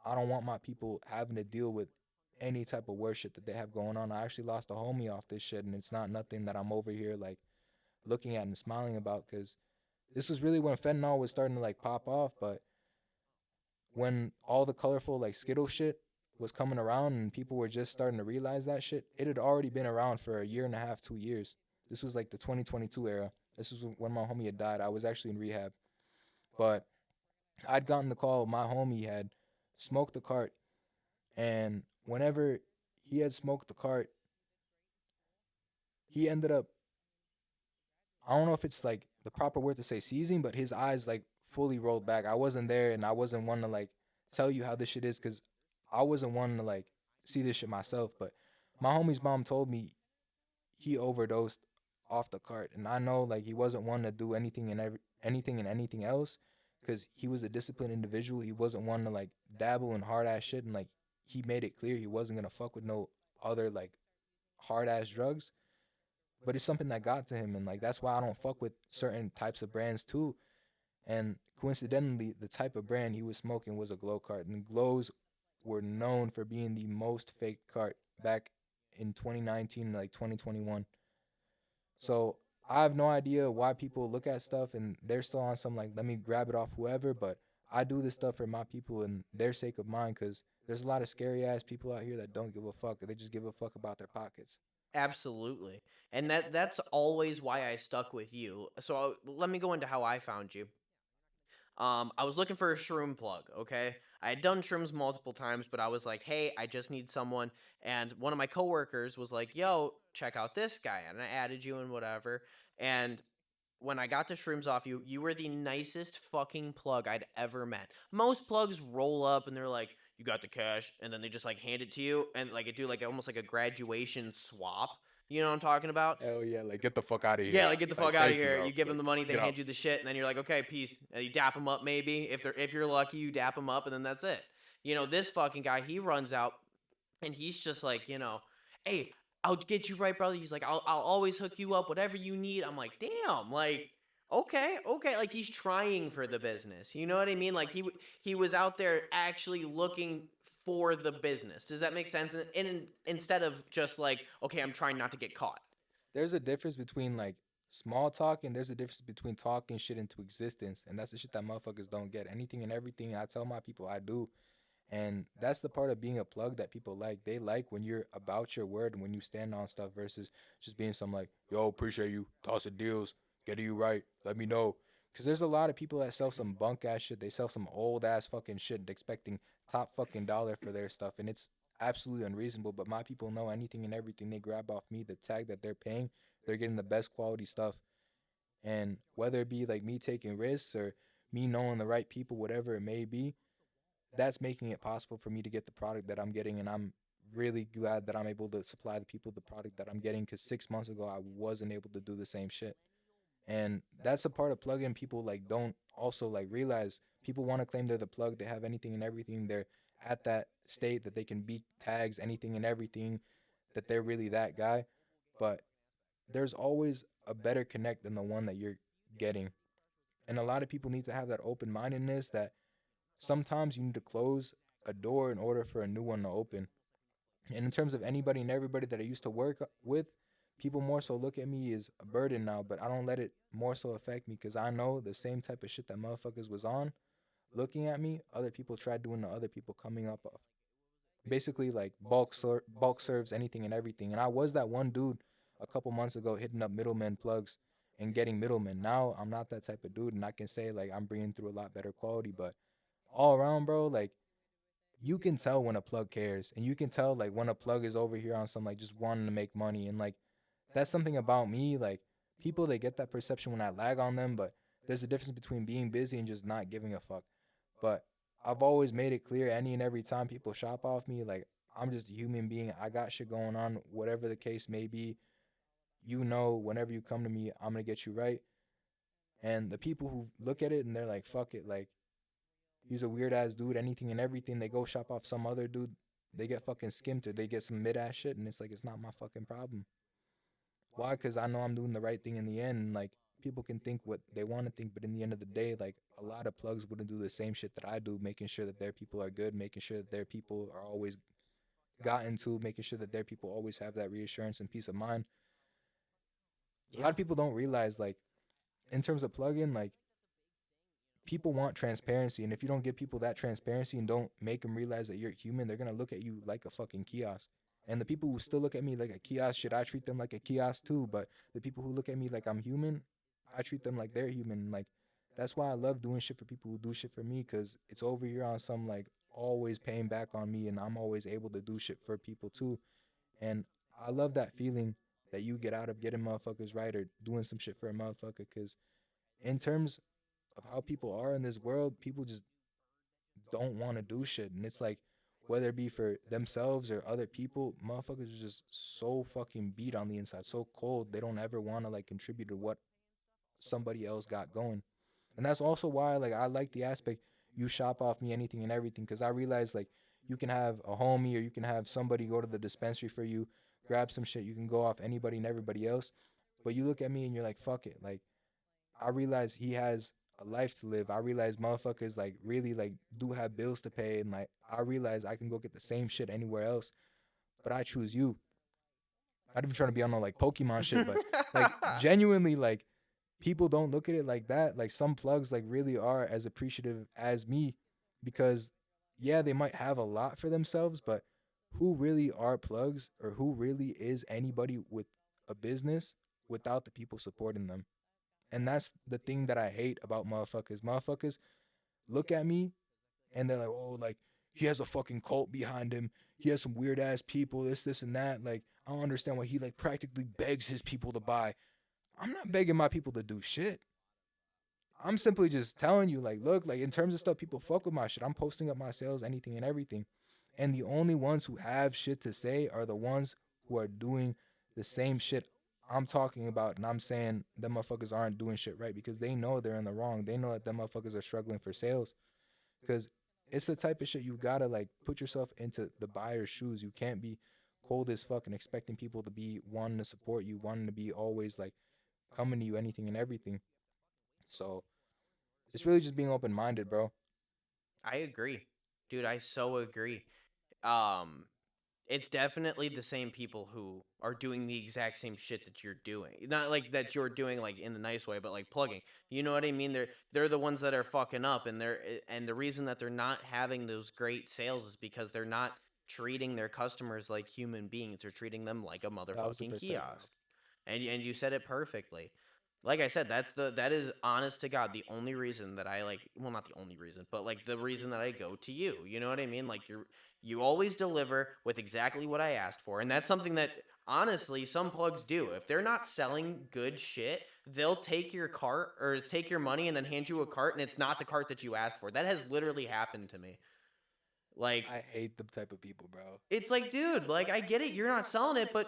I don't want my people having to deal with any type of worse shit that they have going on. I actually lost a homie off this shit, and it's not nothing that I'm over here like looking at and smiling about, because this was really when fentanyl was starting to like pop off. But when all the colorful like Skittle shit was coming around and people were just starting to realize that shit, it had already been around for a year and a half, 2 years. This was like the 2022 era. This was when my homie had died. I was actually in rehab, but I'd gotten the call my homie had smoked the cart, and whenever he had smoked the cart, he ended up, I don't know if it's like the proper word to say seizing, but his eyes like fully rolled back. I wasn't there and I wasn't one to like tell you how this shit is because I wasn't one to like see this shit myself. But my homie's mom told me he overdosed off the cart. And I know like he wasn't one to do anything and anything else, because he was a disciplined individual. He wasn't one to like dabble in hard ass shit, and like he made it clear he wasn't gonna fuck with no other like hard ass drugs. But it's something that got to him, and like that's why I don't fuck with certain types of brands too. And coincidentally, the type of brand he was smoking was a glow cart, and glows were known for being the most fake cart back in 2019, like 2021. So I have no idea why people look at stuff and they're still on some like, let me grab it off whoever. But I do this stuff for my people and their sake of mine, because there's a lot of scary ass people out here that don't give a fuck. They just give a fuck about their pockets. Absolutely. And that's always why I stuck with you. So let me go into how I found you. I was looking for a shroom plug, okay? I had done shrooms multiple times, but I was like, hey, I just need someone. And one of my coworkers was like, yo, check out this guy. And I added you and whatever. And when I got the shrooms off you, you were the nicest fucking plug I'd ever met. Most plugs roll up and they're like, you got the cash, and then they just like hand it to you and like it do like almost like a graduation swap. You know what I'm talking about? Hell yeah, like get the fuck out of here. Yeah, like get the fuck Like out of thank you, here. bro. You give them Like the money, they get out. hand you the shit, and then you're like, okay, peace. And you dap them up maybe if you're lucky, you dap them up, and then that's it. You know, this fucking guy, he runs out, and he's just like, hey, I'll get you right, brother. He's like, I'll always hook you up, whatever you need. I'm like, damn, like. Okay, like he's trying for the business. You know what I mean? Like he was out there actually looking for the business. Does that make sense? And instead of just like, okay, I'm trying not to get caught. There's a difference between like small talk and there's a difference between talking shit into existence. And that's the shit that motherfuckers don't get. Anything and everything I tell my people I do. And that's the part of being a plug that people like. They like when you're about your word and when you stand on stuff versus just being some like, yo, appreciate you, toss the deals, getting you right, let me know. Because there's a lot of people that sell some bunk ass shit. They sell some old ass fucking shit expecting top fucking dollar for their stuff. And it's absolutely unreasonable. But my people know anything and everything they grab off me, the tag that they're paying, they're getting the best quality stuff. And whether it be like me taking risks or me knowing the right people, whatever it may be, that's making it possible for me to get the product that I'm getting. And I'm really glad that I'm able to supply the people the product that I'm getting, because 6 months ago I wasn't able to do the same shit. And that's a part of plug-in people like don't also like realize. People want to claim they're the plug, they have anything and everything, they're at that state that they can beat tags, anything and everything, that they're really that guy. But there's always a better connect than the one that you're getting. And a lot of people need to have that open mindedness that sometimes you need to close a door in order for a new one to open. And in terms of anybody and everybody that I used to work with, people more so look at me as a burden now, but I don't let it more so affect me, because I know the same type of shit that motherfuckers was on looking at me, other people tried doing to other people coming up of. Basically, like bulk serves anything and everything. And I was that one dude a couple months ago hitting up middlemen plugs and getting middlemen. Now I'm not that type of dude, and I can say like I'm bringing through a lot better quality. But all around, bro, like you can tell when a plug cares, and you can tell like when a plug is over here on some like just wanting to make money. And like that's something about me. Like people, they get that perception when I lag on them, but there's a difference between being busy and just not giving a fuck. But I've always made it clear any and every time people shop off me, like I'm just a human being. I got shit going on, whatever the case may be. You know, whenever you come to me, I'm gonna get you right. And the people who look at it and they're like, fuck it, like he's a weird ass dude, anything and everything, they go shop off some other dude, they get fucking skimmed or they get some mid ass shit, and it's like it's not my fucking problem. Why? Because I know I'm doing the right thing in the end. And like people can think what they want to think, but in the end of the day, like a lot of plugs wouldn't do the same shit that I do, making sure that their people are good, making sure that their people are always gotten to, making sure that their people always have that reassurance and peace of mind. A lot Yeah. of people don't realize, like, in terms of plug-in, like people want transparency, and if you don't give people that transparency and don't make them realize that you're human, they're gonna look at you like a fucking kiosk. And the people who still look at me like a kiosk, should I treat them like a kiosk too? But the people who look at me like I'm human, I treat them like they're human. Like that's why I love doing shit for people who do shit for me, because it's over here on some like always paying back on me, and I'm always able to do shit for people too. And I love that feeling that you get out of getting motherfuckers right or doing some shit for a motherfucker, because in terms of how people are in this world, people just don't want to do shit. And it's like, whether it be for themselves or other people, motherfuckers are just so fucking beat on the inside, so cold. They don't ever want to like contribute to what somebody else got going. And that's also why like I like the aspect you shop off me anything and everything, because I realize like you can have a homie or you can have somebody go to the dispensary for you, grab some shit, you can go off anybody and everybody else. But you look at me and you're like, fuck it. Like I realize he has a life to live. I realize motherfuckers like really like do have bills to pay, and like I realize I can go get the same shit anywhere else, but I choose you. Not even trying to be on no like Pokemon shit, but like genuinely like people don't look at it like that. Like some plugs like really are as appreciative as me, because yeah, they might have a lot for themselves, but who really are plugs, or who really is anybody with a business without the people supporting them? And that's the thing that I hate about motherfuckers. Motherfuckers look at me and they're like, oh, like he has a fucking cult behind him. He has some weird ass people, this, and that. Like, I don't understand why he like practically begs his people to buy. I'm not begging my people to do shit. I'm simply just telling you, like, look, like in terms of stuff, people fuck with my shit. I'm posting up my sales, anything and everything. And the only ones who have shit to say are the ones who are doing the same shit I'm talking about. And I'm saying them motherfuckers aren't doing shit right, because they know they're in the wrong. They know that them motherfuckers are struggling for sales. Because it's the type of shit you gotta like put yourself into the buyer's shoes. You can't be cold as fuck and expecting people to be wanting to support you, wanting to be always like coming to you, anything and everything. So it's really just being open minded, bro. I agree. Dude, I so agree. Um it's definitely the same people who are doing the exact same shit that you're doing. Not like that you're doing like in a nice way, but like plugging. You know what I mean? They're the ones that are fucking up, and the reason that they're not having those great sales is because they're not treating their customers like human beings. They're treating them like a Thousand motherfucking percent, bro. kiosk. And you said it perfectly. Like I said, that is honest to God the only reason that I like, well, not the only reason, but like the reason that I go to you. You know what I mean? Like you always deliver with exactly what I asked for. And that's something that honestly some plugs do. If they're not selling good shit, they'll take your cart or take your money and then hand you a cart and it's not the cart that you asked for. That has literally happened to me. Like I hate them type of people, bro. it's like, dude, like I get it, you're not selling it, but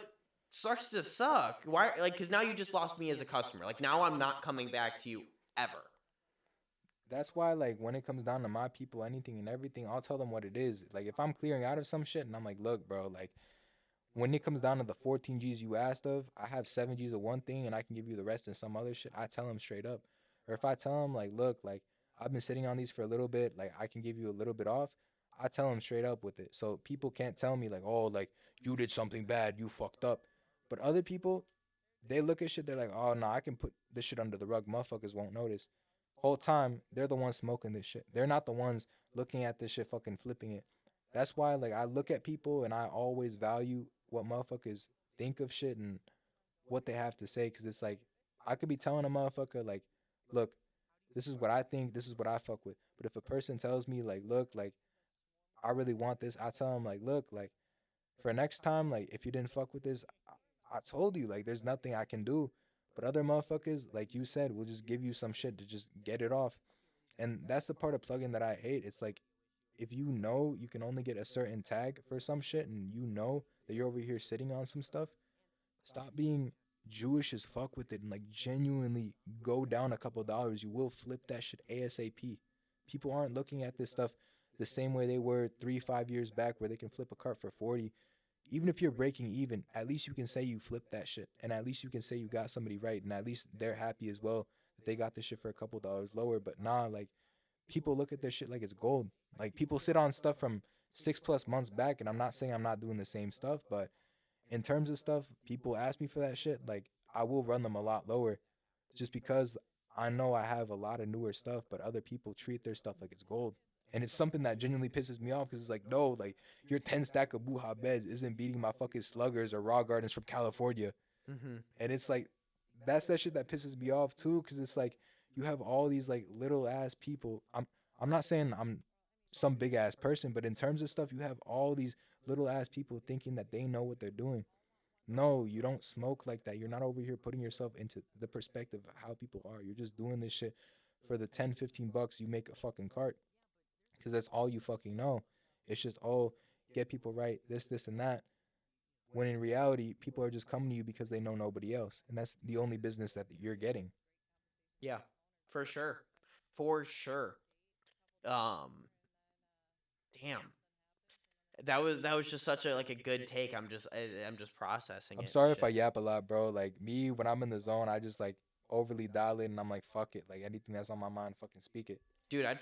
sucks to suck. Why? Like, because now you just lost me as a customer. Like now I'm not coming back to you ever. That's why, like, when it comes down to my people, anything and everything, I'll tell them what it is. Like, if I'm clearing out of some shit and I'm like, look, bro, like, when it comes down to the 14 G's you asked of, I have 7 G's of one thing and I can give you the rest in some other shit. I tell them straight up. Or if I tell them, like, look, like, I've been sitting on these for a little bit, like, I can give you a little bit off, I tell them straight up with it. So people can't tell me, like, oh, like, you did something bad, you fucked up. But other people, they look at shit, they're like, oh, no, I can put this shit under the rug. Motherfuckers won't notice. Whole time, they're the ones smoking this shit. They're not the ones looking at this shit fucking flipping it. That's why, like, I look at people and I always value what motherfuckers think of shit and what they have to say. Cause it's like, I could be telling a motherfucker, like, look, this is what I think, this is what I fuck with. But if a person tells me, like, look, like, I really want this, I tell them, like, look, like, for next time, like, if you didn't fuck with this, I told you, like, there's nothing I can do. But other motherfuckers, like you said, will just give you some shit to just get it off. And that's the part of plugin that I hate. It's like, if you know you can only get a certain tag for some shit and you know that you're over here sitting on some stuff, stop being Jewish as fuck with it and like genuinely go down a couple dollars. You will flip that shit ASAP. People aren't looking at this stuff the same way they were 3, 5 years back, where they can flip a cart for 40. Even if you're breaking even, at least you can say you flipped that shit. And at least you can say you got somebody right. And at least they're happy as well that they got this shit for a couple dollars lower. But nah, like people look at this shit like it's gold. Like people sit on stuff from 6+ months back. And I'm not saying I'm not doing the same stuff, but in terms of stuff, people ask me for that shit. Like I will run them a lot lower just because I know I have a lot of newer stuff, but other people treat their stuff like it's gold. And it's something that genuinely pisses me off, because it's like, no, like your 10 stack of Buha beds isn't beating my fucking sluggers or raw gardens from California. Mm-hmm. And it's like, that's that shit that pisses me off too, because it's like you have all these like little ass people. I'm not saying I'm some big ass person, but in terms of stuff, you have all these little ass people thinking that they know what they're doing. No, you don't smoke like that. You're not over here putting yourself into the perspective of how people are. You're just doing this shit for the 10, $15 you make a fucking cart, because that's all you fucking know. It's just, oh, get people right, this, and that. When in reality, people are just coming to you because they know nobody else, and that's the only business that you're getting. Yeah, for sure. For sure. Um, damn. That was just such a like a good take. I'm just processing I'm it and sorry if I shit. yap a lot, bro. Like me, when I'm in the zone, I just like overly dial in, and I'm like, fuck it. Like anything that's on my mind, fucking speak it. Dude, I'd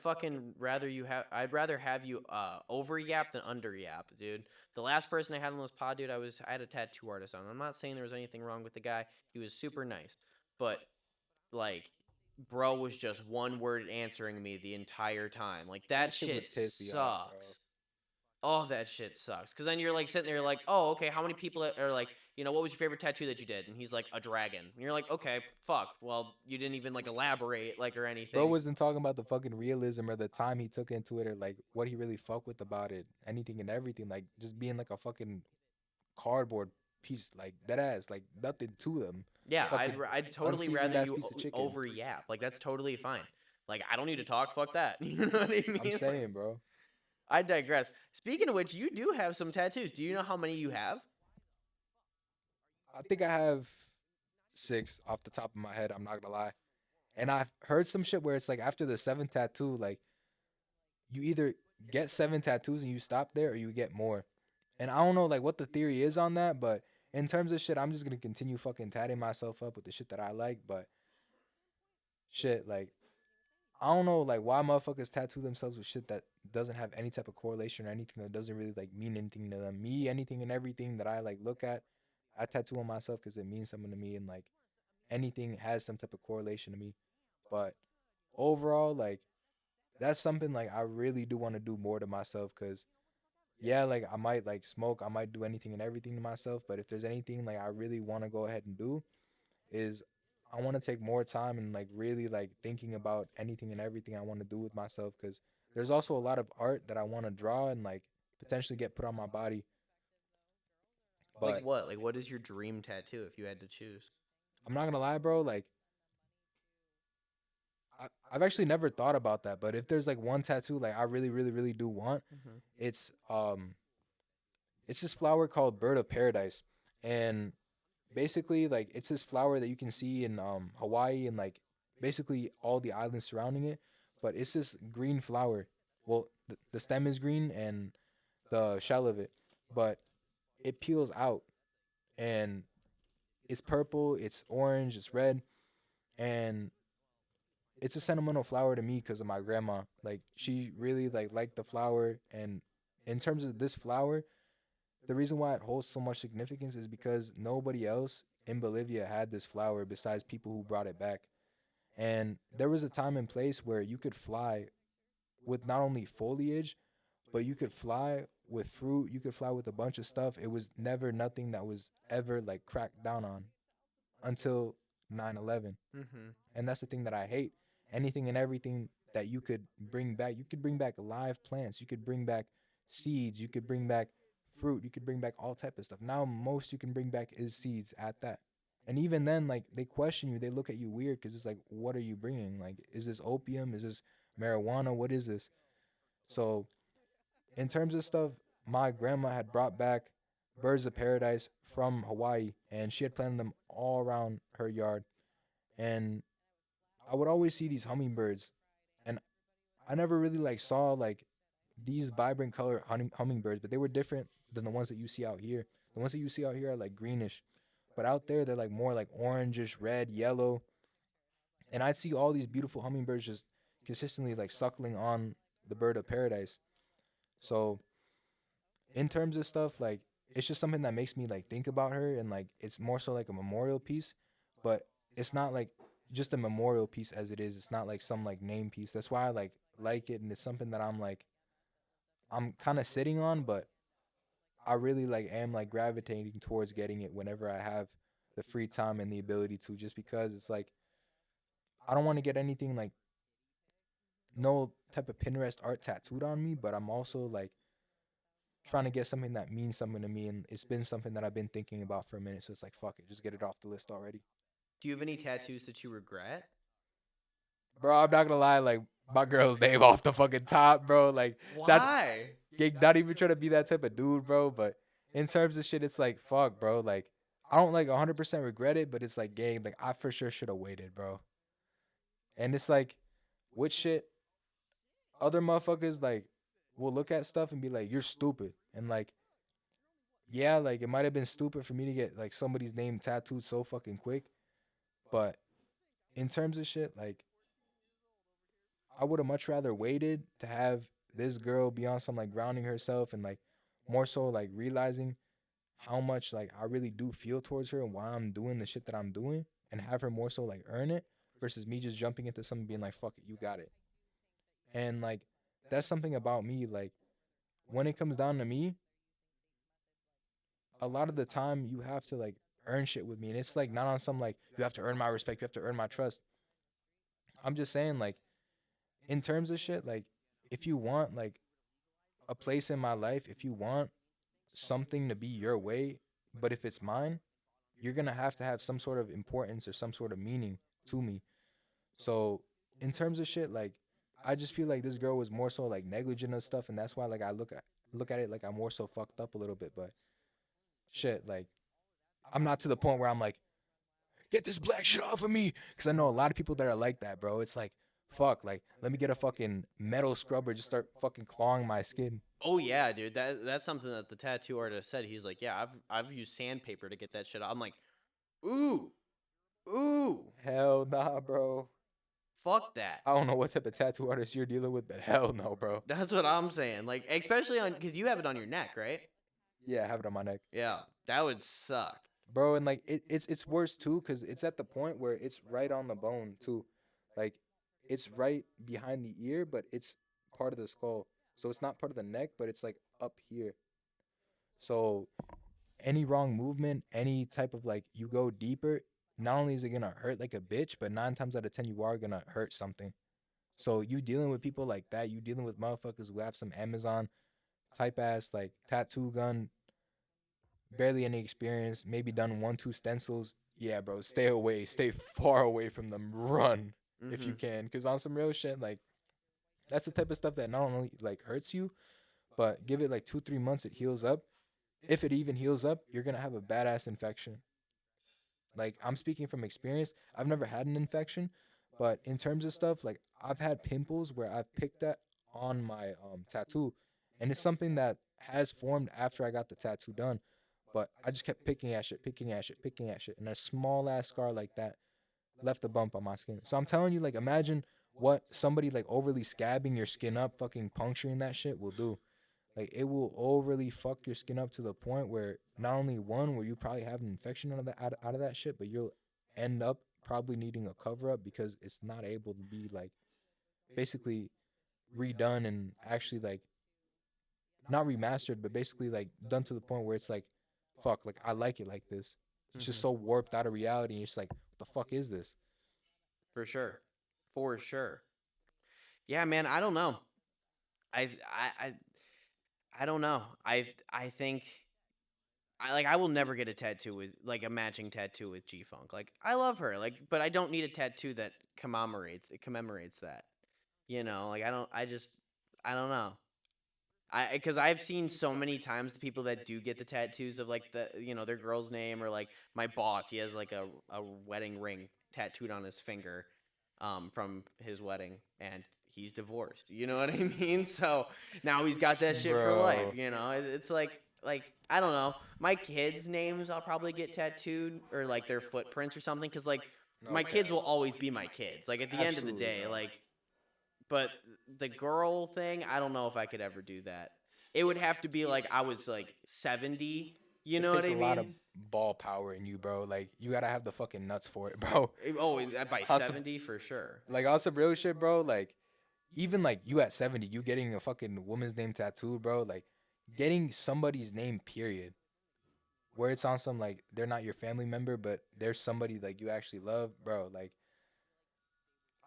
rather have you over yap than under yap, dude. The last person I had on this pod, dude, I had a tattoo artist on. I'm not saying there was anything wrong with the guy. He was super nice. But like bro was just one word answering me the entire time. Like That that shit shit would piss me off, bro. sucks. Oh, that shit sucks. Cause then you're like sitting there like, oh, okay, how many people are like, what was your favorite tattoo that you did? And he's like, a dragon. And you're like, okay, fuck. Well, you didn't even like elaborate like or Bro anything. wasn't talking about the fucking realism or the time he took into it or like what he really fucked with about it. Anything and everything. Like just being like a fucking cardboard piece, like that ass, like nothing to them. Yeah, Fucking I'd totally unseasoned rather ass you piece of chicken. over yap. Like that's totally fine. Like I don't need to talk. Fuck that. You know what I I'm mean? Like saying, bro. I digress. Speaking of which, you do have some tattoos. Do you know how many you have? I think I have 6 off the top of my head. I'm not gonna lie. And I've heard some shit where it's like after the 7th tattoo, like you either get 7 tattoos and you stop there, or you get more. And I don't know like what the theory is on that, but in terms of shit, I'm just gonna continue fucking tatting myself up with the shit that I like. But shit, like I don't know like why motherfuckers tattoo themselves with shit that doesn't have any type of correlation or anything that doesn't really like mean anything to them. Me, anything and everything that I like look at, I tattoo on myself because it means something to me, and like anything has some type of correlation to me. But overall, like that's something like I really do want to do more to myself, because yeah, like I might like smoke, I might do anything and everything to myself, but if there's anything like I really want to go ahead and do is I want to take more time and like really like thinking about anything and everything I want to do with myself, because there's also a lot of art that I want to draw and like potentially get put on my body. Like But what? Like what is your dream tattoo if you had to choose? I'm not gonna lie, bro, like I've actually never thought about that, but if there's like one tattoo like I really really really do want, Mm-hmm. it's um it's this flower called bird of paradise. And basically like it's this flower that you can see in Hawaii and like basically all the islands surrounding it, but it's this green flower. Well, the stem is green and the shell of it, but it peels out and it's purple, it's orange, it's red, and it's a sentimental flower to me because of my grandma. Like she really like liked the flower, and in terms of this flower, the reason why it holds so much significance is because nobody else in Bolivia had this flower besides people who brought it back. And there was a time and place where you could fly with not only foliage, but you could fly with fruit, you could fly with a bunch of stuff. It was never nothing that was ever like cracked down on until 9/11. Mm-hmm. And that's the thing that I hate. Anything and everything that you could bring back, you could bring back live plants, you could bring back seeds, you could bring back fruit, you could bring back all type of stuff. Now most you can bring back is seeds at that. And even then, like they question you, they look at you weird because it's like, what are you bringing? Like, is this opium? Is this marijuana? What is this? So in terms of stuff, my grandma had brought back birds of paradise from Hawaii, and she had planted them all around her yard. And I would always see these hummingbirds, and I never really like saw like these vibrant color hummingbirds, but they were different than the ones that you see out here. The ones that you see out here are like greenish, but out there they're like more like orangish, red, yellow. And I'd see all these beautiful hummingbirds just consistently like suckling on the bird of paradise. So in terms of stuff, like it's just something that makes me like think about her, and like it's more so like a memorial piece, but it's not like just a memorial piece as it is. It's not like some like name piece. That's why I like it, and it's something that I'm kind of sitting on, but I really like am like gravitating towards getting it whenever I have the free time and the ability to, just because it's like I don't want to get anything like no type of Pinterest art tattooed on me, but I'm also like trying to get something that means something to me, and it's been something that I've been thinking about for a minute. So it's like fuck it, just get it off the list already. Do you have any tattoos that you regret? Bro, I'm not gonna lie, like my girl's name off the fucking top, bro. Like that Why? gang, not even trying to be that type of dude, bro. But in terms of shit, it's like fuck, bro. Like I don't like 100% regret it, but it's like gang, like I for sure should have waited, bro. And it's like with shit, other motherfuckers like will look at stuff and be like, "You're stupid," and like yeah, like it might have been stupid for me to get like somebody's name tattooed so fucking quick, but in terms of shit, like I would have much rather waited to have this girl be on some like grounding herself and like more so like realizing how much like I really do feel towards her and why I'm doing the shit that I'm doing and have her more so like earn it versus me just jumping into something being like fuck it, you got it. And like that's something about me like when it comes down to me, a lot of the time you have to like earn shit with me and it's like not on some like you have to earn my respect, you have to earn my trust. I'm just saying like in terms of shit like if you want like a place in my life, if you want something to be your way, but if it's mine, you're gonna have to have some sort of importance or some sort of meaning to me. So in terms of shit, like I just feel like this girl was more so like negligent of stuff, and that's why like I look at it like I'm more so fucked up a little bit. But shit, like I'm not to the point where I'm like, get this black shit off of me, because I know a lot of people that are like that, bro. It's like, fuck, like let me get a fucking metal scrubber, just start fucking clawing my skin. Oh yeah, dude. That's something that the tattoo artist said. He's like, yeah, I've used sandpaper to get that shit out. I'm like, ooh, ooh, Hell nah, bro. fuck that. I don't know what type of tattoo artist you're dealing with, but hell no, bro. That's what I'm saying. Like, especially on because you have it on your neck, right? Yeah, I have it on my neck, Yeah, that would suck. bro. And like it's worse too, cause it's at the point where it's right on the bone too, like it's right behind the ear, but it's part of the skull. So it's not part of the neck, but it's like up here. So any wrong movement, any type of like you go deeper, not only is it gonna hurt like a bitch, but 9 times out of 10 you are gonna hurt something. So you dealing with people like that, you dealing with motherfuckers who have some Amazon type ass like tattoo gun, barely any experience, maybe done 1, 2 stencils. Yeah, bro, stay away, stay far away from them. Run if Mm-hmm. you can, because on some real shit, like that's the type of stuff that not only like hurts you, but give it like 2, 3 months, it heals up. If it even heals up, you're gonna have a badass infection. Like I'm speaking from experience. I've never had an infection, but in terms of stuff, like I've had pimples where I've picked that on my tattoo, and it's something that has formed after I got the tattoo done. But I just kept picking at shit, picking at shit, picking at shit, and a small ass scar like that left a bump on my skin. So I'm telling you, like, imagine what somebody like overly scabbing your skin up, fucking puncturing that shit will do. Like it will overly fuck your skin up to the point where not only one where you probably have an infection out of that out of that shit, but you'll end up probably needing a cover up because it's not able to be like basically redone and actually like not remastered, but basically like done to the point where it's like fuck, like I like it like this. It's just Mm-hmm. so warped out of reality. And it's like, what the fuck is this? For sure, for sure. Yeah, man. I don't know. I I I, I don't know. I think I will never get a tattoo with like a matching tattoo with G Funk. Like I love her, like, but I don't need a tattoo that commemorates that. You know, like I don't know. I because I've seen so many times the people that do get the tattoos of like their girl's name or like my boss, he has like a wedding ring tattooed on his finger, from his wedding, and he's divorced. You know what I mean? So now he's got that shit for life. Bro. You know, it's like I don't know. My kids' names I'll probably get tattooed or like their footprints or something because like my Okay. kids will always be my kids. Like at the end of the Absolutely, day, bro. like but the girl thing, I don't know if I could ever do that. It would have to be like I was like 70. You It know what takes I a lot of mean? ball power in you, bro. Like you gotta have the fucking nuts for it, bro. Oh, by On some, 70 for sure. like on some real shit, bro. Like even like you at 70, you getting a fucking woman's name tattooed, bro. Like getting somebody's name, period. Where it's on some like they're not your family member, but they're somebody like you actually love, bro. Like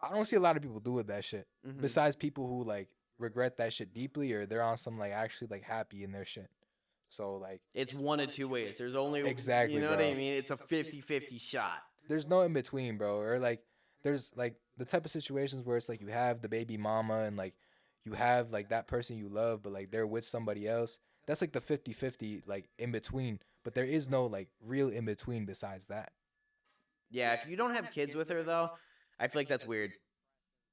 I don't see a lot of people do with that shit. Hmm. Besides people who like regret that shit deeply, or they're on some like actually like happy in their shit. So like It's one of two ways. There's only, you exactly, know what I bro. mean? It's a 50-50 shot. There's no in between, bro. Or like there's like the type of situations where it's like you have the baby mama and like you have like that person you love, but like they're with somebody else. That's like the 50-50 like in between. But there is no like real in between besides that. Yeah, if you don't have kids with her though, I feel like that's weird.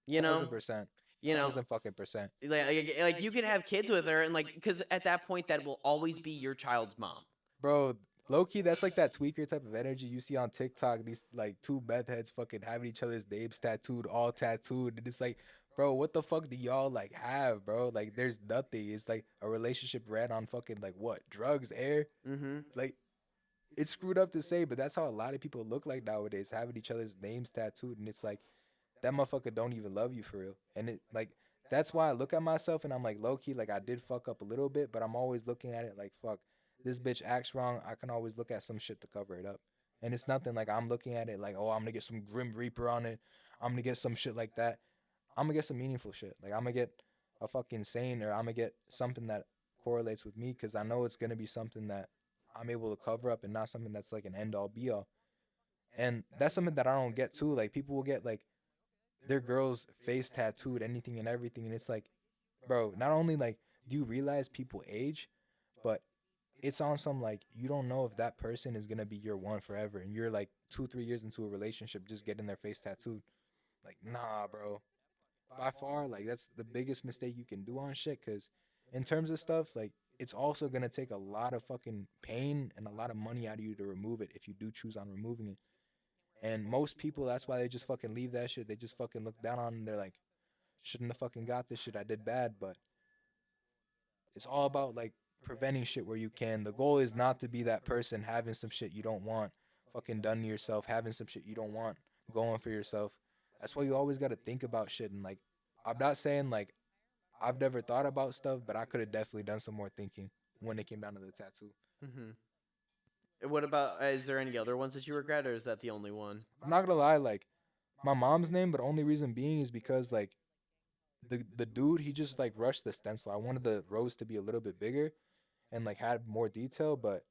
You know, 1,000%. you know, 1,000% like you could have kids with her, and like, because at that point, that will always be your child's mom. Bro, low key, that's like that tweaker type of energy you see on TikTok. These like two meth heads fucking having each other's names tattooed, all tattooed. And it's like, bro, what the fuck do y'all like have, bro? Like, there's nothing. It's like a relationship ran on fucking like what? Drugs, air? Mm-hmm. Like, it's screwed up to say, but that's how a lot of people look like nowadays, having each other's names tattooed. And it's like, that motherfucker don't even love you for real. And it like, that's why I look at myself and I'm like, low key, like, I did fuck up a little bit, but I'm always looking at it like, fuck, this bitch acts wrong. I can always look at some shit to cover it up. And it's nothing like I'm looking at it like, oh, I'm gonna get some Grim Reaper on it. I'm gonna get some shit like that. I'm gonna get some meaningful shit. Like, I'm gonna get a fucking sane, or I'm gonna get something that correlates with me, because I know it's gonna be something that I'm able to cover up and not something that's like an end all be all. And that's something that I don't get too. Like, people will get like their girl's face tattooed, anything and everything, and it's like, bro, not only like do you realize people age, but it's on some like, you don't know if that person is gonna be your one forever, and you're like 2 3 years into a relationship just getting their face tattooed. Like, nah, bro. By far, like, that's the biggest mistake you can do on shit. Because in terms of stuff, like, it's also gonna take a lot of fucking pain and a lot of money out of you to remove it if you do choose on removing it. And most people, that's why they just fucking leave that shit. They just fucking look down on it, and they're like, shouldn't have fucking got this shit. I did bad. But it's all about like preventing shit where you can. The goal is not to be that person having some shit you don't want fucking done to yourself, having some shit you don't want going for yourself. That's why you always got to think about shit. And like, I'm not saying like I've never thought about stuff, but I could have definitely done some more thinking when it came down to the tattoo. Mm-hmm. What about? Is there any other ones that you regret, or is that the only one? I'm not gonna lie, like my mom's name, but only reason being is because like the dude, he just like rushed the stencil. I wanted the rose to be a little bit bigger and like had more detail, but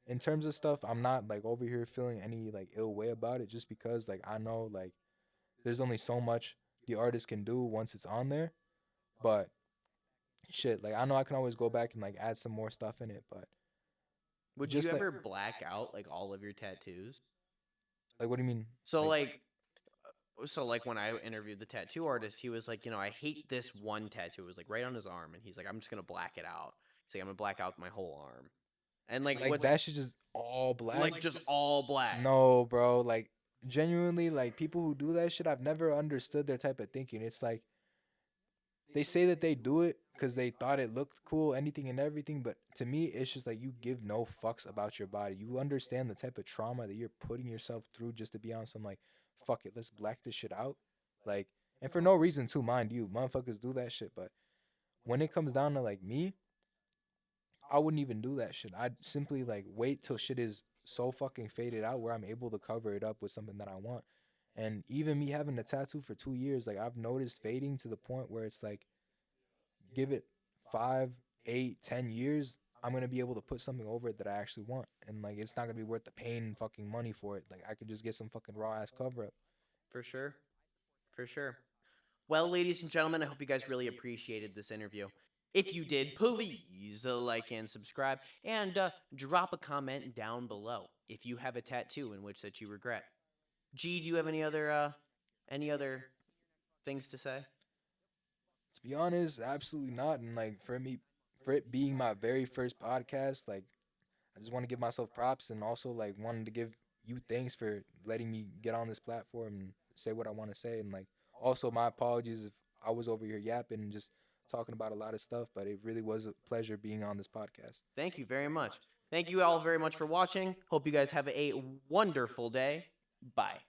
in terms of stuff, I'm not like over here feeling any like ill way about it, just because like I know like there's only so much the artist can do once it's on there. But shit, like I know I can always go back and like add some more stuff in it. But Would you just ever black out like all of your tattoos? like what do you mean? So like, when I interviewed the tattoo artist, he was like, I hate this one tattoo. It was like right on his arm, and he's like, I'm just gonna black it out. He's like, I'm gonna black out my whole arm, and Like that shit just all black. like just all black. No, bro. Like genuinely, like people who do that shit, I've never understood their type of thinking. It's like they say that they do it because they thought it looked cool, anything and everything. But to me, it's just like you give no fucks about your body. You understand the type of trauma that you're putting yourself through just to be on some like, fuck it, let's black this shit out. Like, and for no reason too, mind you, motherfuckers do that shit. But when it comes down to like me, I wouldn't even do that shit. I'd simply like wait till shit is so fucking faded out where I'm able to cover it up with something that I want. And even me having a tattoo for 2 years, like I've noticed fading to the point where it's like, give it 5 8 10 years, I'm gonna be able to put something over it that I actually want. And like it's not gonna be worth the pain and fucking money for it. Like I could just get some fucking raw ass cover up. For sure, for sure. Well, ladies and gentlemen, I hope you guys really appreciated this interview. If you did, please like and subscribe, and drop a comment down below if you have a tattoo in which that you regret. G, do you have any other things to say? To be honest, absolutely not. And like for me, for it being my very first podcast, like I just want to give myself props, and also like wanted to give you thanks for letting me get on this platform and say what I want to say. And like also my apologies if I was over here yapping and just talking about a lot of stuff, but it really was a pleasure being on this podcast. Thank you very much. Thank you all very much for watching. Hope you guys have a wonderful day. Bye.